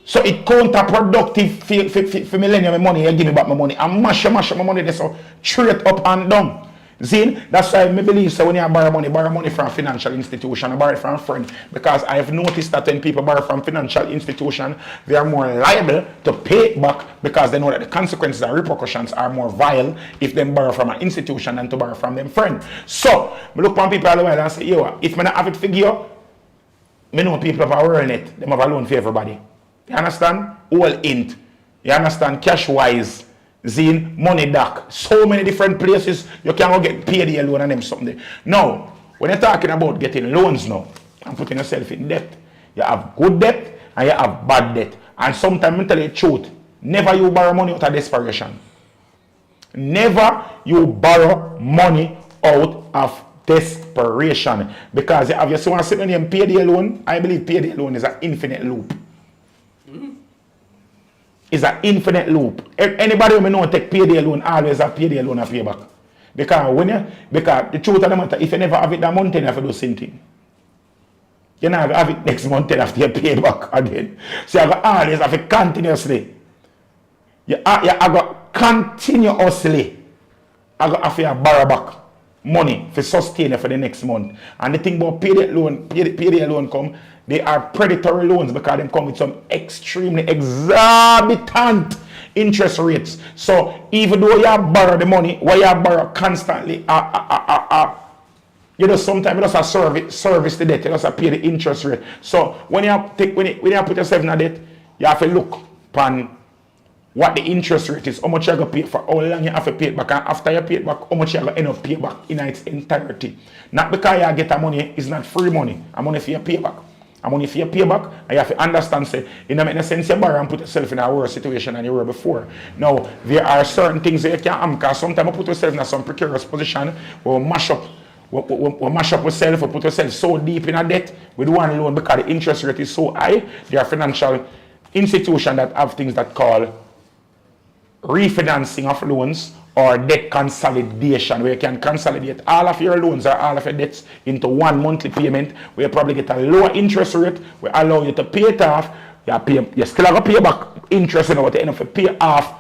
So it counterproductive for millennium money, you give me back my money. I mash my money there so straight up and down. See, that's why I believe so when you borrow money from a financial institution, I borrow it from a friend. Because I have noticed that when people borrow from financial institution, they are more liable to pay it back because they know that the consequences and repercussions are more vile if they borrow from an institution than to borrow from them friend. So, I look on people all the while and say, yo, if I not have it for you, I know people have earned it, they have a loan for everybody. You understand? All int. You understand? Cash wise. Zine, money doc. So many different places you can go get paid a loan and them something. Now, when you're talking about getting loans now and putting yourself in debt, you have good debt and you have bad debt. And sometimes I tell you the truth, never you borrow money out of desperation. Never you borrow money out of desperation. Because if you see one sitting and pay the loan, I believe pay the loan is an infinite loop. It's an infinite loop. Anybody who know take payday loan always have payday loan and pay back. Because the truth of the matter, if you never have it that month, you have to do the same thing. You never have it next month after you pay back again. So you always have it continuously. You have to continuously have to borrow back money to sustain it for the next month. And the thing about payday loan come, they are predatory loans because they come with some extremely exorbitant interest rates. So even though you borrow the money, where you borrow constantly, you know, sometimes you just service the debt, you just pay the interest rate. So when you put yourself in a debt, you have to look upon what the interest rate is, how much you're going to pay for, how long you have to pay it back, and after you pay it back, how much you're going to end up pay back in its entirety. Not because you get the money, it's not free money. I'm money for your payback. And money for your payback, and you have to understand, say, it doesn't make sense you borrow and put yourself in a worse situation than you were before. Now, there are certain things that you can because sometimes you put yourself in some precarious position where we mash up yourself, we put yourself so deep in a debt with one loan because the interest rate is so high. There are financial institutions that have things that call refinancing of loans or debt consolidation, where you can consolidate all of your loans or all of your debts into one monthly payment, where you probably get a lower interest rate, will allow you to pay it off. You still have to pay back interest, but you end up to pay off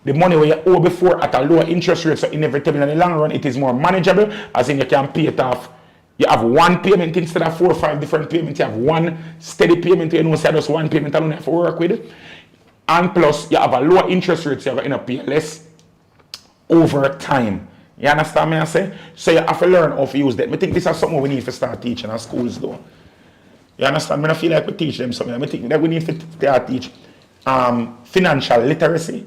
the money where you owe before at a lower interest rate. So inevitably in the long run, it is more manageable, as in you can pay it off. You have one payment instead of 4 or 5 different payments. You have one steady payment. You know, say just one payment alone you have to work with. And plus, you have a lower interest rate, so you're going to pay less over time. You understand me I say? So you have to learn how to use that. I think this is something we need to start teaching in schools though. You understand? I don't feel like we teach them something. I think that we need to start teach financial literacy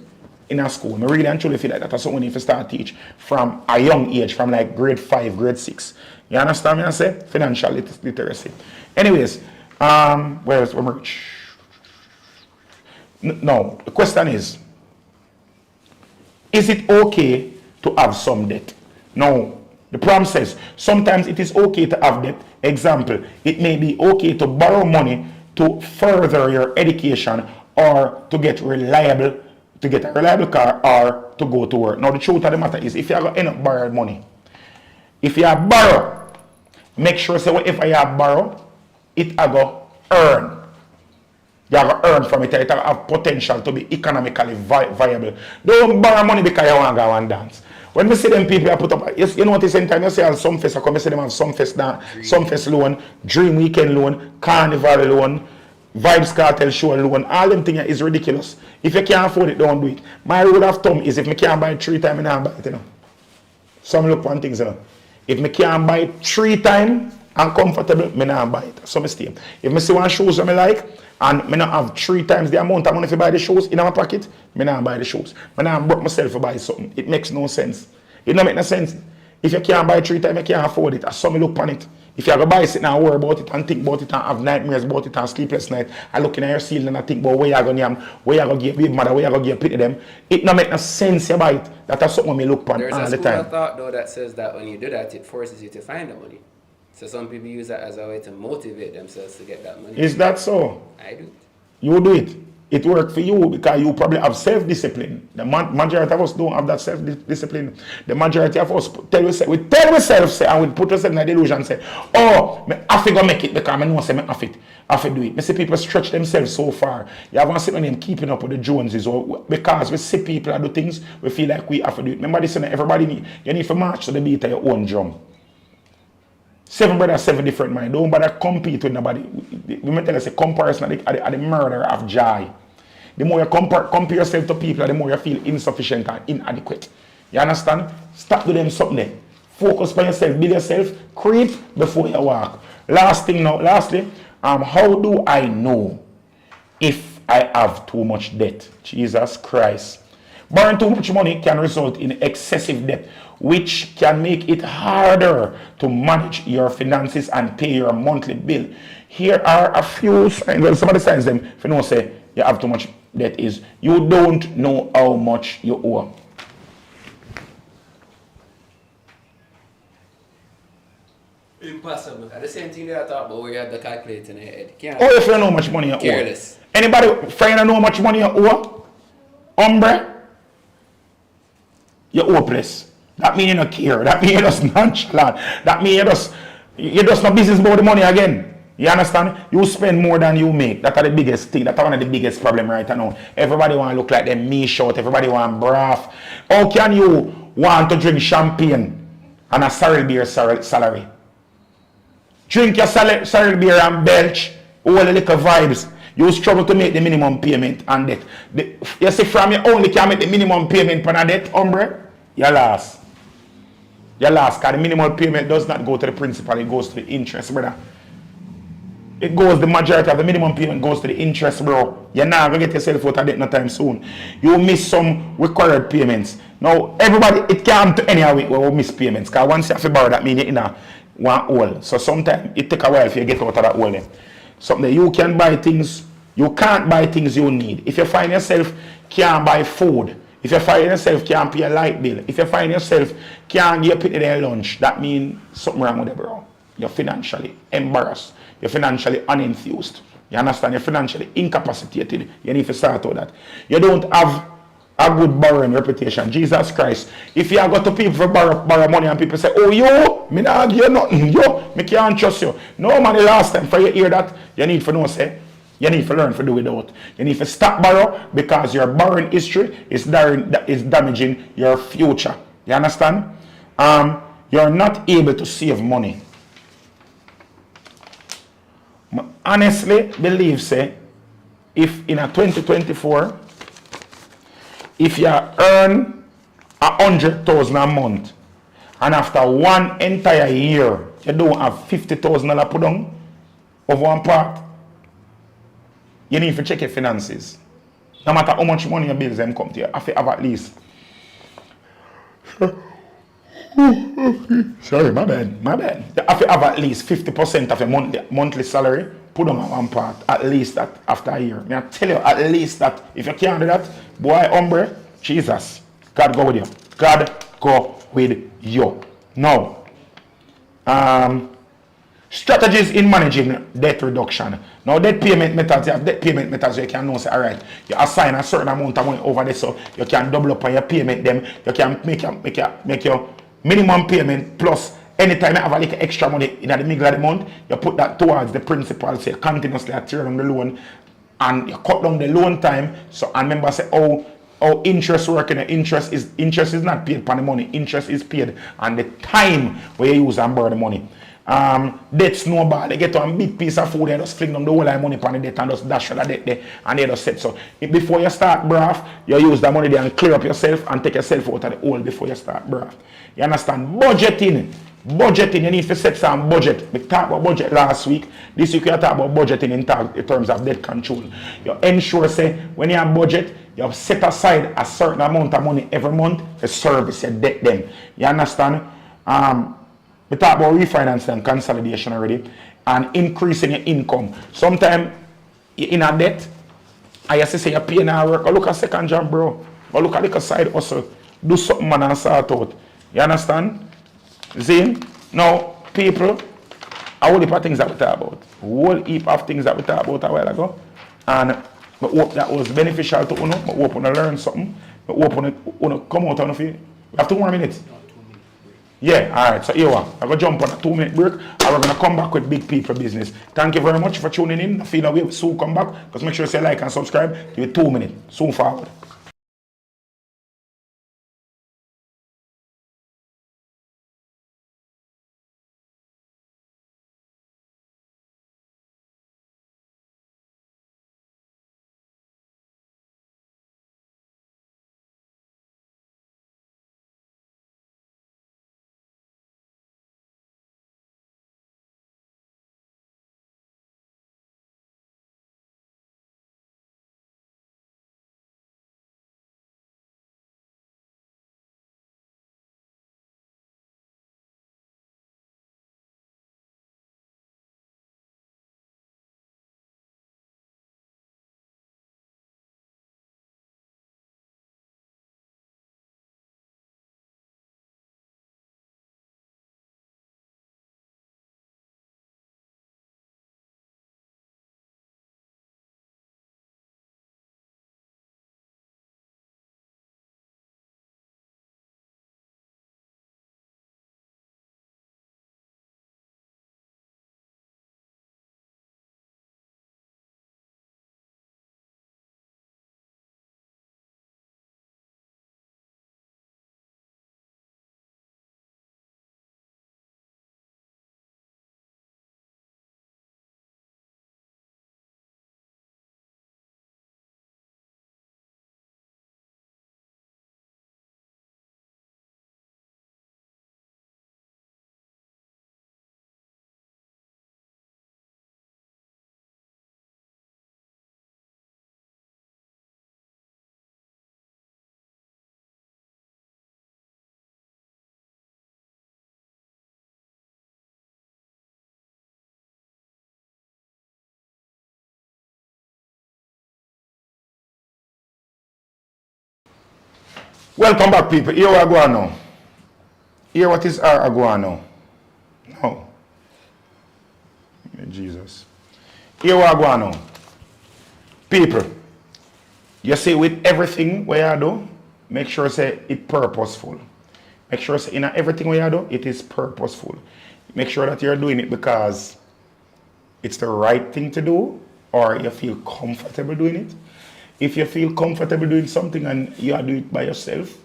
in a school. I really and truly feel like that's something we need to start teach from a young age, from like grade 5, grade 6. You understand me I say? Financial literacy. Anyways, where's merch? No, the question is it okay to have some debt? No. The problem says sometimes it is okay to have debt. Example, it may be okay to borrow money to further your education or to get a reliable car or to go to work. Now the truth of the matter is if you are going to end up borrowing money, if you have borrow, make sure say whatever you have borrow, it are going to earn. You have to earn from it. It have potential to be economically viable. Don't borrow money because you want to go and dance. When we see them people I put up, you know what is in time, you see on some fest, I come see them have some fest loan, Dream Weekend loan, Carnival loan, Vibes Cartel show loan, all them things is ridiculous. If you can't afford it, don't do it. My rule of thumb is if I can't buy it 3 times, I don't buy it, you know. Some look one things, you know. If I can't buy it 3 times and comfortable, I don't buy it. So I stay. If I see one shoes that I like, and I don't have 3 times the amount of money to buy the shoes in my pocket, I don't buy the shoes. I don't broke myself to buy something. It makes no sense. It don't make no sense. If you can't buy 3 times, you can't afford it. I saw me look on it. If you have to buy it and worry about it and think about it and have nightmares about it and sleepless night and looking at your ceiling and I think about where you're going to give big mother, where you're going to give pity them, it don't make no sense you buy it. That's something we look on all the time. There's a school of thought though that says that when you do that, it forces you to find the money. So some people use that as a way to motivate themselves to get that money. Is that so? I do. You do it. It worked for you because you probably have self-discipline. The majority of us don't have that self-discipline. The majority of us tell ourselves and we put ourselves in a delusion and say, oh, I have to make it because I know I have to do it. I see people stretch themselves so far. You haven't seen them keeping up with the Joneses or because we see people do things, we feel like we have to do it. Remember this, everybody you need to march to the beat of your own drum. 7 brothers, 7 different minds. Don't bother compete with nobody. We may tell us a comparison are the murder of joy. The more you compare yourself to people, the more you feel insufficient and inadequate. You understand? Stop doing something there. Focus on yourself, build yourself, creep before you walk. Lastly, how do I know if I have too much debt? Jesus Christ. Borrowing too much money can result in excessive debt, which can make it harder to manage your finances and pay your monthly bill. Here are a few signs. Well, some of the signs them, if you know say you have too much debt is you don't know how much you owe. Impossible. The same thing that I thought about where you had the calculator in your head. Oh, if you know how much money you owe. Careless. Anybody friend know how much money you owe? Umbre? You're hopeless. That means you don't care. That means you're just nonchalant. That means you're just not business about the money again. You understand? You spend more than you make. That's the biggest thing. That's one of the biggest problems right now. Everybody want to look like them me short. Everybody want braff. How can you want to drink champagne and a sorrel beer salary. Drink your sorrel beer and belch, all the little vibes. You struggle to make the minimum payment and debt. You see, from you only can make the minimum payment on a debt, hombre, you lost. You lost, because the minimum payment does not go to the principal, it goes to the interest, brother. It goes, the majority of the minimum payment goes to the interest, bro. You're not going to get yourself out of debt no time soon. You miss some required payments. Now, everybody, it can't to any week where we miss payments, because once you have to borrow, that means you're in a one hole. So sometimes it take a while for you to get out of that hole. Something that you can buy things, you can't buy things you need. If you find yourself can't buy food, if you find yourself can't pay a light bill, if you find yourself can't get paid their lunch, that means something wrong with you, bro. You're financially embarrassed. You're financially unenthused. You understand? You're financially incapacitated. You need to start all that. You don't have a good borrowing reputation. Jesus Christ. If you go to people for borrow money and people say, oh, yo, me not give you nothing. Yo, me can't trust you. No, man, the last time for you hear that, you need to know, say, you need to learn to do without. You need to stop borrow because your borrowing history is damaging your future. You understand? You're not able to save money. I honestly believe, say, if in a 2024, if you earn 100,000 a month, and after one entire year, you don't have $50,000 put on of one part, you need to check your finances. No matter how much money your bills them come to you, have to have at least. Sorry, my bad. You have to have at least 50% of your monthly salary put on one part, at least that after a year. I tell you, at least that. If you can't do that, boy, hombre, Jesus, God go with you. God go with you. Now, strategies in managing debt reduction. Now, debt payment methods, you have debt payment methods where you can know, say, all right, you assign a certain amount of money over there, so you can double up on your payment them. You can make your minimum payment plus anytime you have a little extra money in the middle of the month, you put that towards the principal, so you continuously tear down the loan and you cut down the loan time. So, and remember, say, oh, interest working, interest is not paid for the money, interest is paid on the time where you use and borrow the money. Debt snowball, they get one big piece of food, they just fling them the whole of money upon the debt and just dash for the debt there, and they just set. So before you start braff, you use the money there and clear up yourself and take yourself out of the hole before you start braff. You understand? Budgeting, you need to set some budget. We talked about budget last week. This week we are talking about budgeting in terms of debt control. You ensure, say, when you have budget, you have set aside a certain amount of money every month to service your debt them. You understand? We talk about refinance and consolidation already, and increasing your income. Sometimes you're in a debt, I used to say you're paying our work. Go look at second job, bro. Go look at the side hustle. Do something, man, and sort out. You understand? See? Now, people, a whole heap of things that we talk about. A whole heap of things that we talked about a while ago. And I hope that was beneficial to you. I hope you learn something. I hope you come out of it. We have 2 more minutes. Yeah, alright, so here we are. I'm going to jump on a 2-minute break and we're going to come back with big people business. Thank you very much for tuning in. I feel that we will soon come back. Because make sure you say like and subscribe. Give it 2 minutes. Soon forward. Welcome back, people. Here we are going now. Here what is our aguano? No. Jesus. Here we are going now. People, you see with everything we are do, make sure say it purposeful. Make sure say in everything we are do, it is purposeful. Make sure that you're doing it because it's the right thing to do or you feel comfortable doing it. If you feel comfortable doing something and you are doing it by yourself,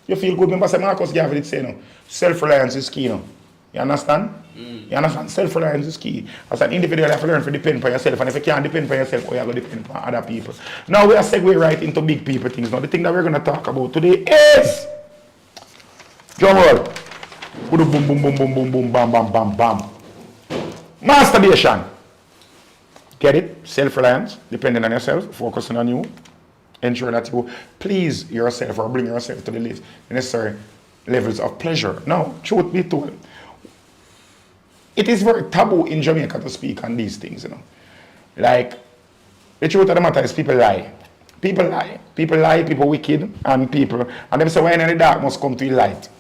you feel good. Remember, Marcus Garvey did say, no, self-reliance is key. No? You understand? You understand? Self-reliance is key. As an individual, you have to learn to depend on yourself. And if you can't depend on yourself, you have to depend on other people. Now, we are segue right into big people things. Now, the thing that we're going to talk about today is... drum roll. Boom, boom, boom, boom, boom, boom, boom, bam, bam, bam, bam. Masturbation. Get it? Self-reliance, depending on yourself, focusing on you. Ensure that you please yourself or bring yourself to the necessary levels of pleasure. Now, truth be told, it is very taboo in Jamaica to speak on these things, you know. Like, the truth of the matter is people lie. People lie. People lie, people wicked, and them say, when the dark must come to the light.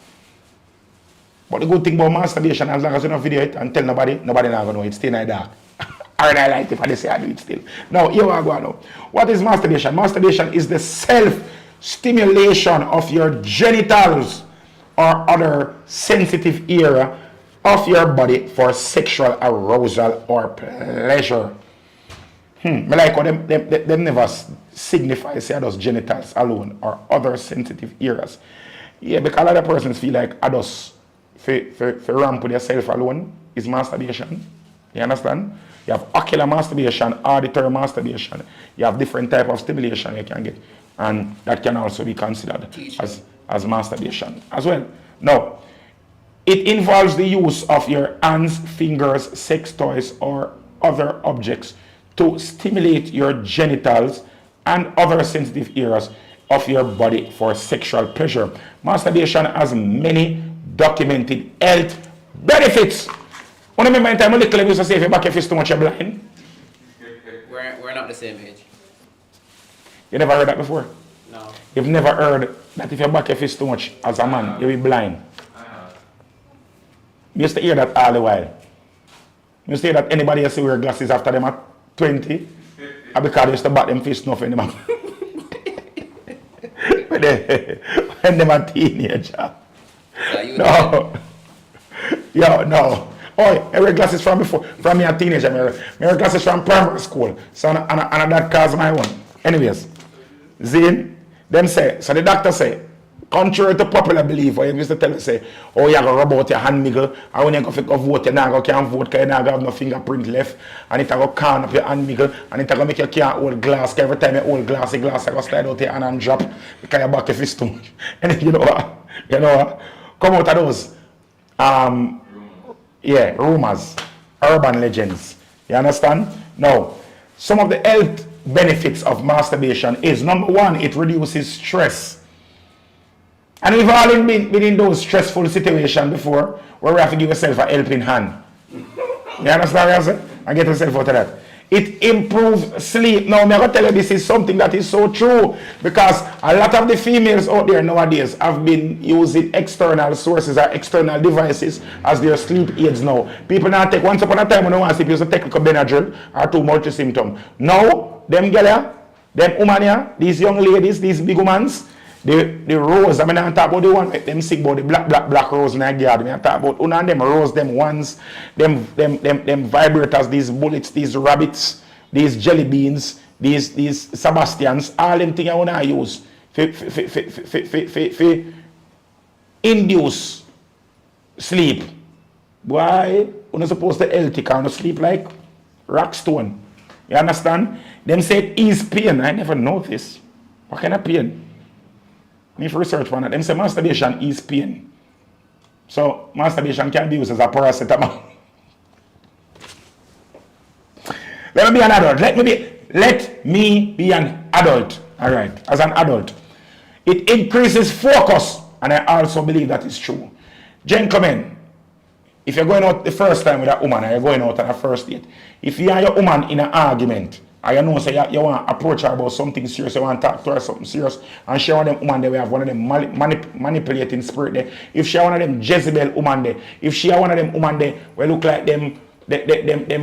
But the good thing about masturbation, as long as you don't video it and tell nobody not going to know it's still in the dark. Or I like if I say I do it still. Now, here we go now. What is masturbation? Masturbation is the self-stimulation of your genitals or other sensitive area of your body for sexual arousal or pleasure. I like how them never signify say those genitals alone or other sensitive areas. Yeah, because a lot of persons feel like adults for ramp with yourself alone is masturbation. You understand? You have ocular masturbation, auditory masturbation. You have different type of stimulation you can get. And that can also be considered as masturbation as well. Now, it involves the use of your hands, fingers, sex toys, or other objects to stimulate your genitals and other sensitive areas of your body for sexual pleasure. Masturbation has many documented health benefits. I remember in time when little used to say if you back your fist too much you're blind. We're not the same age. You never heard that before? No. You've never heard that if you back your fist too much as a man, you'll be blind. You used to hear that all the while. You used to hear that anybody else wear glasses after them at 20, and because they used to back them fist enough in them. When they were teenager. No. Yo, no. Oh, I wear glasses from before, from me a teenager. I wear glasses from primary school. So and that caused my one. Anyways, Zane, them say, so the doctor say, contrary to popular belief, or you used to tell us say, oh, you have to rub out your hand niggle, and when you go vote, you can't vote because you don't have no fingerprint left, and it will can up your hand niggle, and it will make you can't hold glass, every time you hold glass, the glass will slide out your hand and drop, because you back your fist too much. And you know what? Come out of those. Yeah, rumors, urban legends. You understand? Now, some of the health benefits of masturbation is, number one, it reduces stress. And we've all been in those stressful situations before where we have to give yourself a helping hand. You understand what I'm saying? And get yourself out of that. It improves sleep. Now, I'm going to tell you this is something that is so true because a lot of the females out there nowadays have been using external sources or external devices as their sleep aids now. People now take, once upon a time when they want to sleep, used to take like a Benadryl or two multi-symptom. Now, them girl, them woman here, these young ladies, these big women, the rose, I mean, I talk about the one, them sick about the black rose in the yard. I talk about one of them rose, them ones, them vibrators, these bullets, these rabbits, these jelly beans, these Sebastians, all them things I want to use for induce sleep. Why? You're not supposed to healthy, because you sleep like rock stone. You understand? Them say it ease pain. I never noticed. What kind of pain? Me research on that. Them say masturbation is pain. So masturbation can be used as a paracetamol. Let me be an adult. Let me be an adult. Alright. As an adult. It increases focus. And I also believe that is true. Gentlemen, if you're going out the first time with a woman and you're going out on a first date, if you and your woman in an argument And you know, say you want to approach her about something serious, you want to talk to her something serious, and she one of them woman there, we have one of them manipulating spirit there. If she one of them Jezebel woman there, if she one of them woman there, we look like them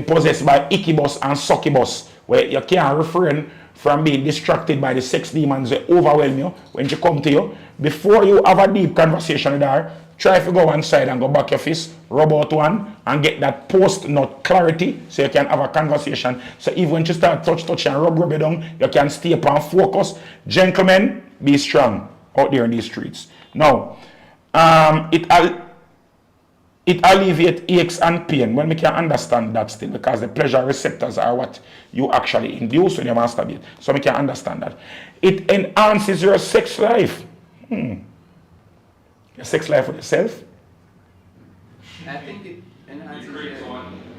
possessed by incubus and succubus, where you can't refrain from being distracted by the sex demons that overwhelm you when she come to you. Before you have a deep conversation with her, try to go one side and go back your fist, rub out one, and get that post-nut clarity so you can have a conversation. So even when you start touch and rub you down, you can stay upon focus. Gentlemen, be strong out there in these streets. Now, it alleviates aches and pain. Well, we can understand that still because the pleasure receptors are what you actually induce when you masturbate. So we can understand that. It enhances your sex life. Your sex life with yourself? I think it enhances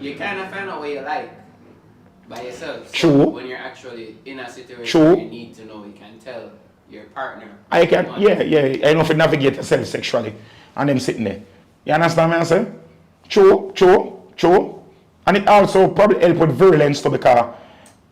you kind of find out what you like by yourself. So True. when you're actually in a situation True. where you need to know, you can tell your partner. I can, yeah. I know if you navigate yourself sexually and them sitting there. You understand what I'm saying? True. And it also probably help with virulence too because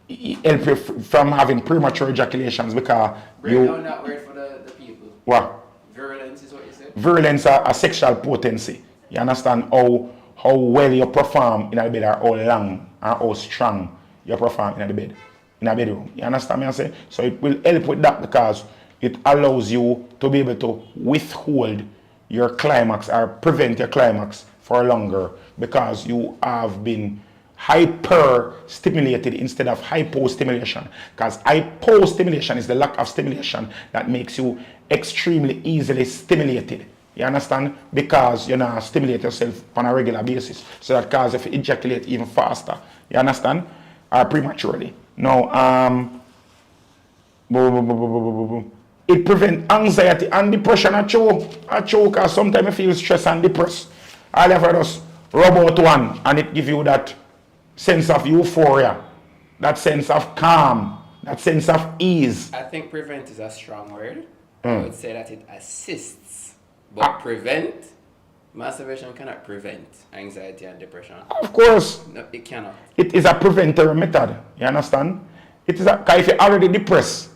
it help you from having premature ejaculations because Break down that word for the people. What? Virulence is what you said? Virulence are a sexual potency. You understand how well you perform in the bed or how long and how strong you perform in the bed, in the bedroom. You understand what I'm saying? So it will help with that because it allows you to be able to withhold your climax or prevent your climax for longer because you have been hyper stimulated instead of hypo-stimulation. Because hypo-stimulation is the lack of stimulation that makes you extremely easily stimulated. You understand? Because you not stimulate yourself on a regular basis. So that causes you to ejaculate even faster. You understand? Or prematurely. Now, it prevents anxiety and depression at choke, because sometimes you feel stressed and depressed. All you have to just rub out one and it gives you that sense of euphoria, that sense of calm, that sense of ease. I think prevent is a strong word. I would say that it assists. But prevent, masturbation cannot prevent anxiety and depression. Of course. No, it cannot. It is a preventative method. You understand? It is because if you're already depressed,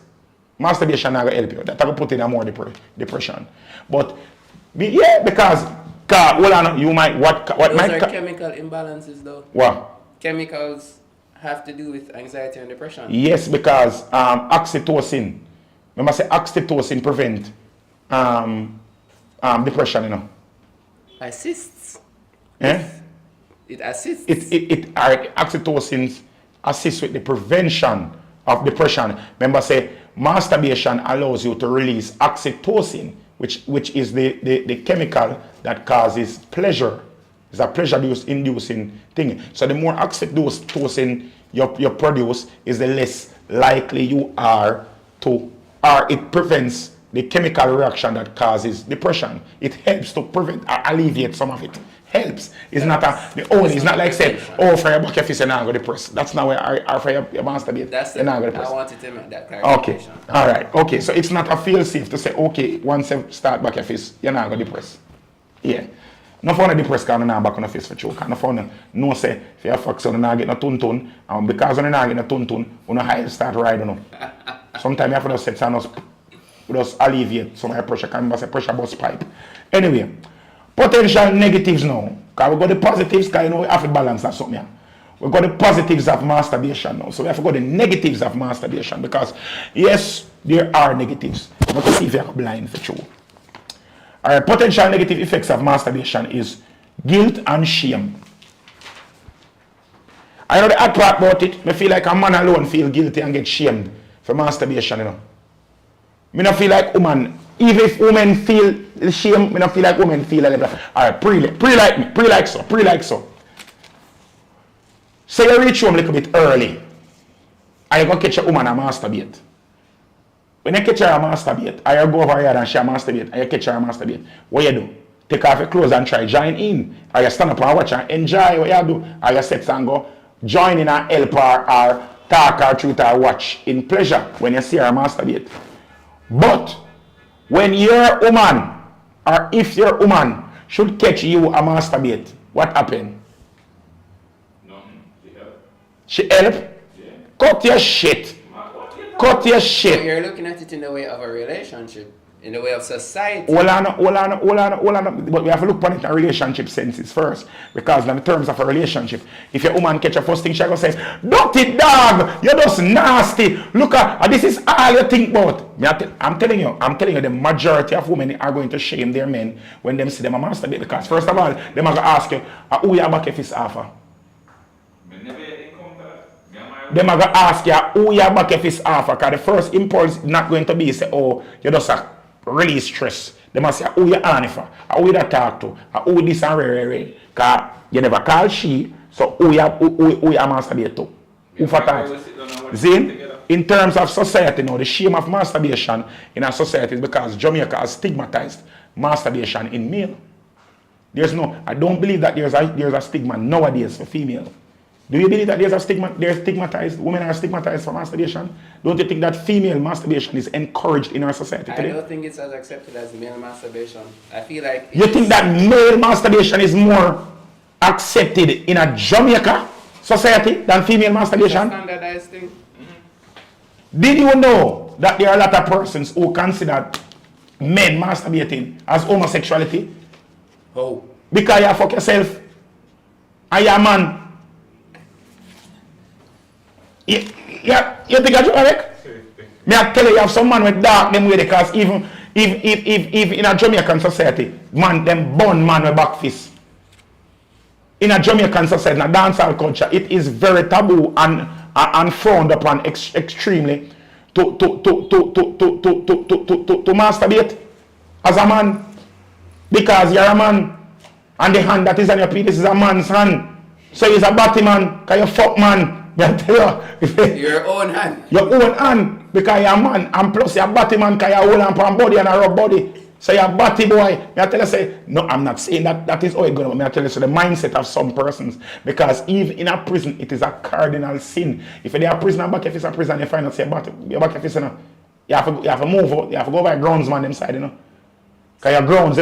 masturbation not going to help you. That will put in a more depression. But yeah, because hold on, you might Those are chemical imbalances though. What? Chemicals have to do with anxiety and depression. Yes, because oxytocin. Remember, say oxytocin prevent depression. You know. Assists. Eh? It assists. Oxytocin assists with the prevention of depression. Remember, say masturbation allows you to release oxytocin, which is the chemical that causes pleasure. It's a pleasure-inducing thing. So the more oxytocin you produce, is the less likely you are to, or it prevents the chemical reaction that causes depression. It helps to prevent or alleviate some of it. Helps. It's not it's not like say, oh, for your back your fist you're not going to depress. That's not where or for your masturbate. That's you're not going to I depress. wanted to make that clarification. Okay. Alright. Okay. So it's not a feel safe to say, okay, once you start back your fist, you're not going to depress. Yeah. No fun to depress because you're not back on the fist for choke. No fun no say if you fuck so you're not getting a tun and because you're not getting a tun you high start riding up. Sometimes you have to set and just alleviate some of your pressure. Can be say pressure bust pipe. Anyway, potential negatives now. Because we got the positives because we have to balance that something. Yeah. We got the positives of masturbation now. So we have to go the negatives of masturbation because yes, there are negatives. But to see if you're blind for true. Alright, potential negative effects of masturbation is guilt and shame. I know the hard part about it. I feel like a man alone feel guilty and get shamed for masturbation, you know. I don't feel like women, even if women feel shame, I don't feel like women feel like that. Alright, pray like me, pray like so. Say you reach home a little bit early and you go catch a woman and masturbate. When you catch her and masturbate, or you go over here and she masturbate, and you catch her and masturbate, what you do? Take off your clothes and try join in. Or you stand up and watch and enjoy what you do. Or you sit and go join in and help her or talk her through her watch in pleasure when you see her masturbate. But when your woman, or if your woman should catch you and masturbate, what happen? Nothing. She help. She help? Yeah. Cut your shit. Cut your So shit. you're looking at it in the way of a relationship, in the way of society. Hold on. But we have to look upon it in a relationship senses first. Because in the terms of a relationship, if your woman catch a first thing, she gonna say, dirty dog, you're just nasty. Look at this is all you think about. I'm telling you, the majority of women are going to shame their men when them see them a masturbate. Because first of all, them are gonna ask you, who you back if it's offer? Them are gonna ask you who you back if it's offer. Because the first impulse not going to be say, oh, you just release stress. They must say who you on for, who you talk to, who this and rare. Because you never call she, so who you masturbate to. Who for that? Zin, in terms of society now, the shame of masturbation in our society is because Jamaica has stigmatized masturbation in male. I don't believe that there's a stigma nowadays for female. Do you believe that there's a stigma? They're stigmatized. Women are stigmatized for masturbation. Don't you think that female masturbation is encouraged in our society today? I don't think it's as accepted as male masturbation. I feel like you think that male masturbation is more accepted in a Jamaica society than female masturbation? It's a standardized thing. Did you know that there are a lot of persons who consider men masturbating as homosexuality? Oh. Because you fuck yourself and you're a man. You think I do correct? Me I tell you have some man with dark them way because even if in a Jamaican society, man them born man with back fist. In a Jamaican society, in a dancehall culture, it is very taboo and frowned upon extremely to masturbate as a man because you're a man and the hand that is on your penis is a man's hand. So he's a batty man, because you fuck man. Your own hand. Your own hand, because you're a man, and plus you're a batty man, because you're hold on body and a rub body. So you're a batty boy. I tell you, say, no, I'm not saying that is how it's going to be. I tell you, so the mindset of some persons, because even in a prison, it is a cardinal sin. If you're a prisoner, back if it's a prison, you find out, say, you're back if it's, you have to move out, you have to go by groundsman them side, because you're grounds,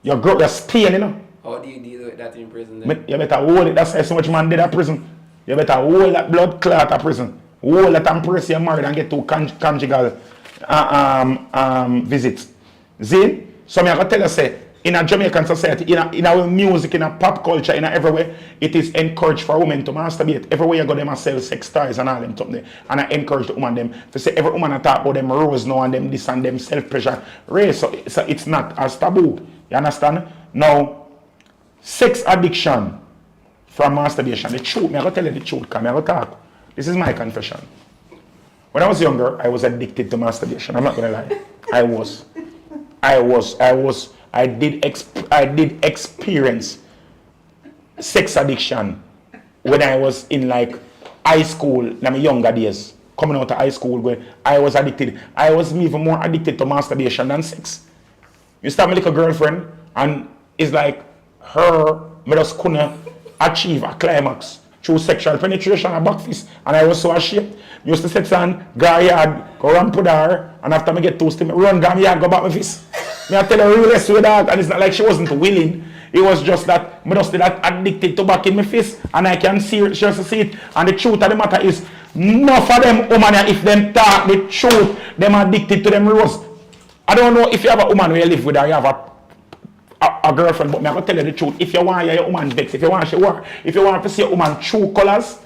you're staying, How do you deal with that in prison then? You better hold it, that's why so much man did at prison. You better hold that blood clot at prison. Hold that and press your married and get to conjugal visits. See? So I'm going to tell you, say, in a Jamaican society, in our music, in a pop culture, in a everywhere, it is encouraged for women to masturbate. Everywhere you go, them sell sex toys and all them stuff there. And I encourage the woman them to say every woman I talk about them rose now and them this and them self-pressure race. So it's not as taboo. You understand? Now, sex addiction from masturbation. The truth, I'm going to tell you the truth, because I'm going to talk. This is my confession. When I was younger, I was addicted to masturbation. I'm not going to lie. I did experience sex addiction when I was in like high school, in my younger days. Coming out of high school, where I was addicted. I was even more addicted to masturbation than sex. You start me like a girlfriend, and it's like me just couldn't achieve a climax through sexual penetration and back fist, and I was so ashamed. I used to sit down, go yard, go run put her, and after me get too still, run go yard, go back my fist. I tell her real with that, and it's not like she wasn't willing. It was just that I just that addicted to back in my fist, and I can see it, just see it. And the truth of the matter is, none of them women, if them talk the truth, them addicted to them rose. I don't know if you have a woman where you live with her, you have a girlfriend, but I'm going to tell you the truth. If you want your woman vex, if you want to see your woman true colors,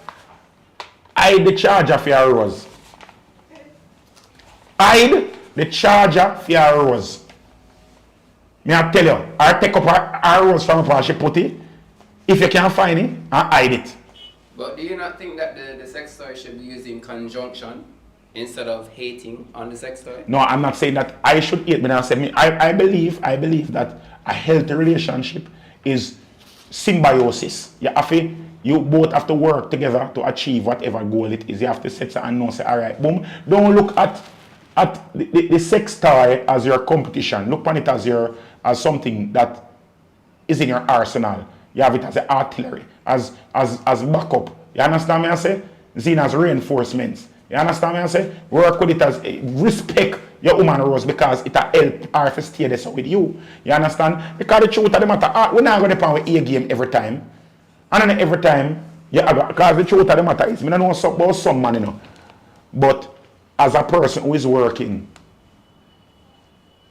hide the charger for your rose. Hide the charger for your rose. I tell you, I take up her rose from her, she put it. If you can't find it, I hide it. But do you not think that the sex toy should be used in conjunction instead of hating on the sex toy? No, I'm not saying that I should hate, but I believe that a healthy relationship is symbiosis. You both have to work together to achieve whatever goal it is. You have to set and know, say, all right, boom. Don't look at the sex toy as your competition. Look upon it as something that is in your arsenal. You have it as an artillery, as backup. You understand me I say? Seen as reinforcements. You understand me I say? Work with it as respect your woman rose because it help her to stay there with you. You understand? Because the truth of the matter, we're not going to play with A game every time. And then every time, Yeah, because the truth of the matter is, I don't know about some man, you know. But as a person who is working,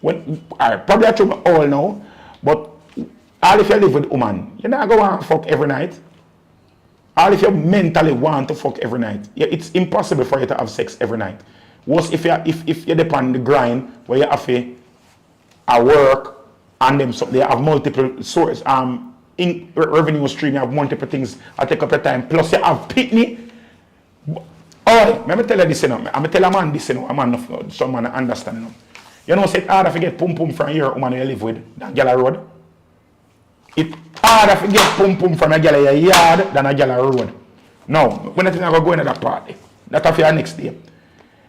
probably I true all now, but all if you live with a woman, you're not going to fuck every night. All if you mentally want to fuck every night, it's impossible for you to have sex every night. Worse if you depend on the grind where you have to work and them so they have multiple sources in revenue stream, you have multiple things I take up your time. Plus you have pitney. Oh, let me tell you this, you know. I'm tell a man this, you know. A man, some man understand, you know. You know, it's harder to get pum pum from your woman you live with than girl road. It's harder to get pum pum from a girl in your yard than a girl road. No, when I think I'm going to that party, that's for your next day.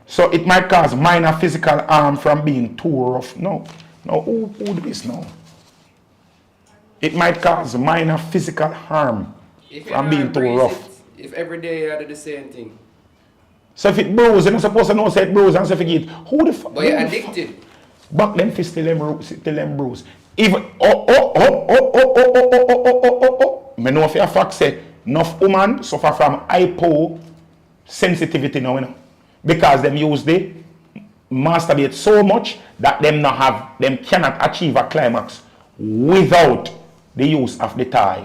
So it might cause minor physical harm from being too rough. No, who do this now? It might cause minor physical harm from being too rough. If every day you do the same thing. So if it bruise, you're not supposed to know say it bruise and say forget. Who the fuck? But you're addicted. Back them fist till them bruise. Even me know if your fact say enough women suffer from hypo sensitivity now, you know. Because them use the masturbate so much that them cannot achieve a climax without the use of the toy.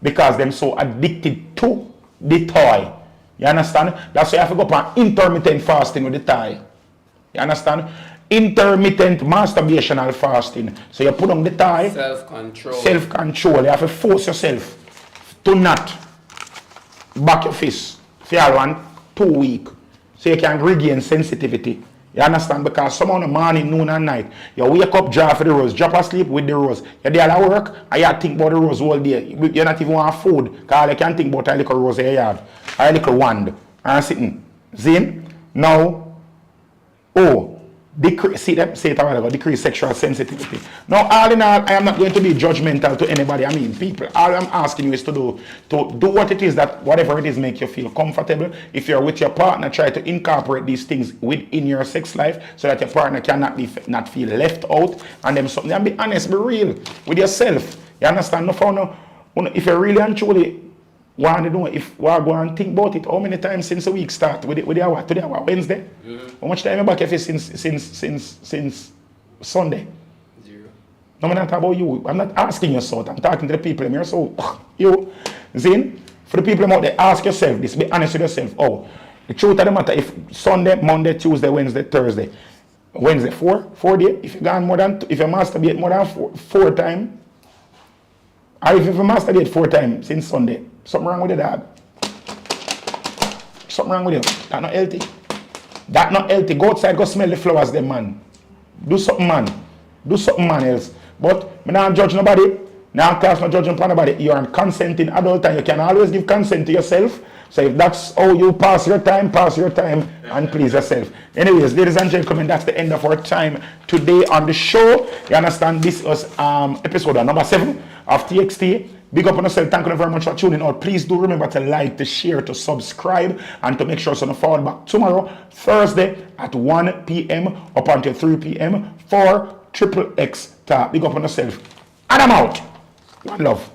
Because them so addicted to the toy. You understand? That's why you have to go upon intermittent fasting with the toy. You understand? Intermittent masturbational fasting. So you put on the toy. Self-control. Self-control. You have to force yourself to not back your fist for 2 weeks. So you can regain sensitivity. You understand? Because some on the morning, noon and night, you wake up, draw for the rose, drop asleep with the rose. You're there at work, and you think about the rose all day. You're not even want food, because you can't think about a little rose in your yard, a little wand, and sitting. Zin? Now, decrease sexual sensitivity. Now, all in all, I am not going to be judgmental to anybody. I mean, people, all I'm asking you is to do what it is that, whatever it is, make you feel comfortable. If you're with your partner, try to incorporate these things within your sex life so that your partner cannot not feel left out. And then something, and be honest, be real with yourself. You understand? If you really and truly want to know, if we go and think about it, how many times since the week start with the hour? Today, Wednesday? Mm-hmm. How much time you back if since Sunday? 0. No, I'm not talking about you. I'm not asking you so. I'm talking to the people. You're so you. Zin, for the people out there, ask yourself this. Be honest with yourself. Oh, the truth of the matter, if Sunday, Monday, Tuesday, Wednesday, Thursday, Wednesday, 4 days, if you gone more than, if you masturbate more than four times, or if you masturbate 4 times since Sunday, something wrong with the dog. Something wrong with you. That's not healthy. That's not healthy. Go outside, go smell the flowers, them man. Do something, man. Do something, man, else. But I don't judge nobody. Now, class not judging upon nobody. You're a consenting adult and you can always give consent to yourself. So if that's how you pass your time and please yourself. Anyways, ladies and gentlemen, that's the end of our time today on the show. You understand? This was episode number 7 of TXT. Big up on yourself. Thank you very much for tuning out. Please do remember to like, to share, to subscribe, and to make sure so you fall back tomorrow, Thursday at 1 p.m. up until 3 p.m. for Triple X Talk. Big up on yourself. And I'm out. One love.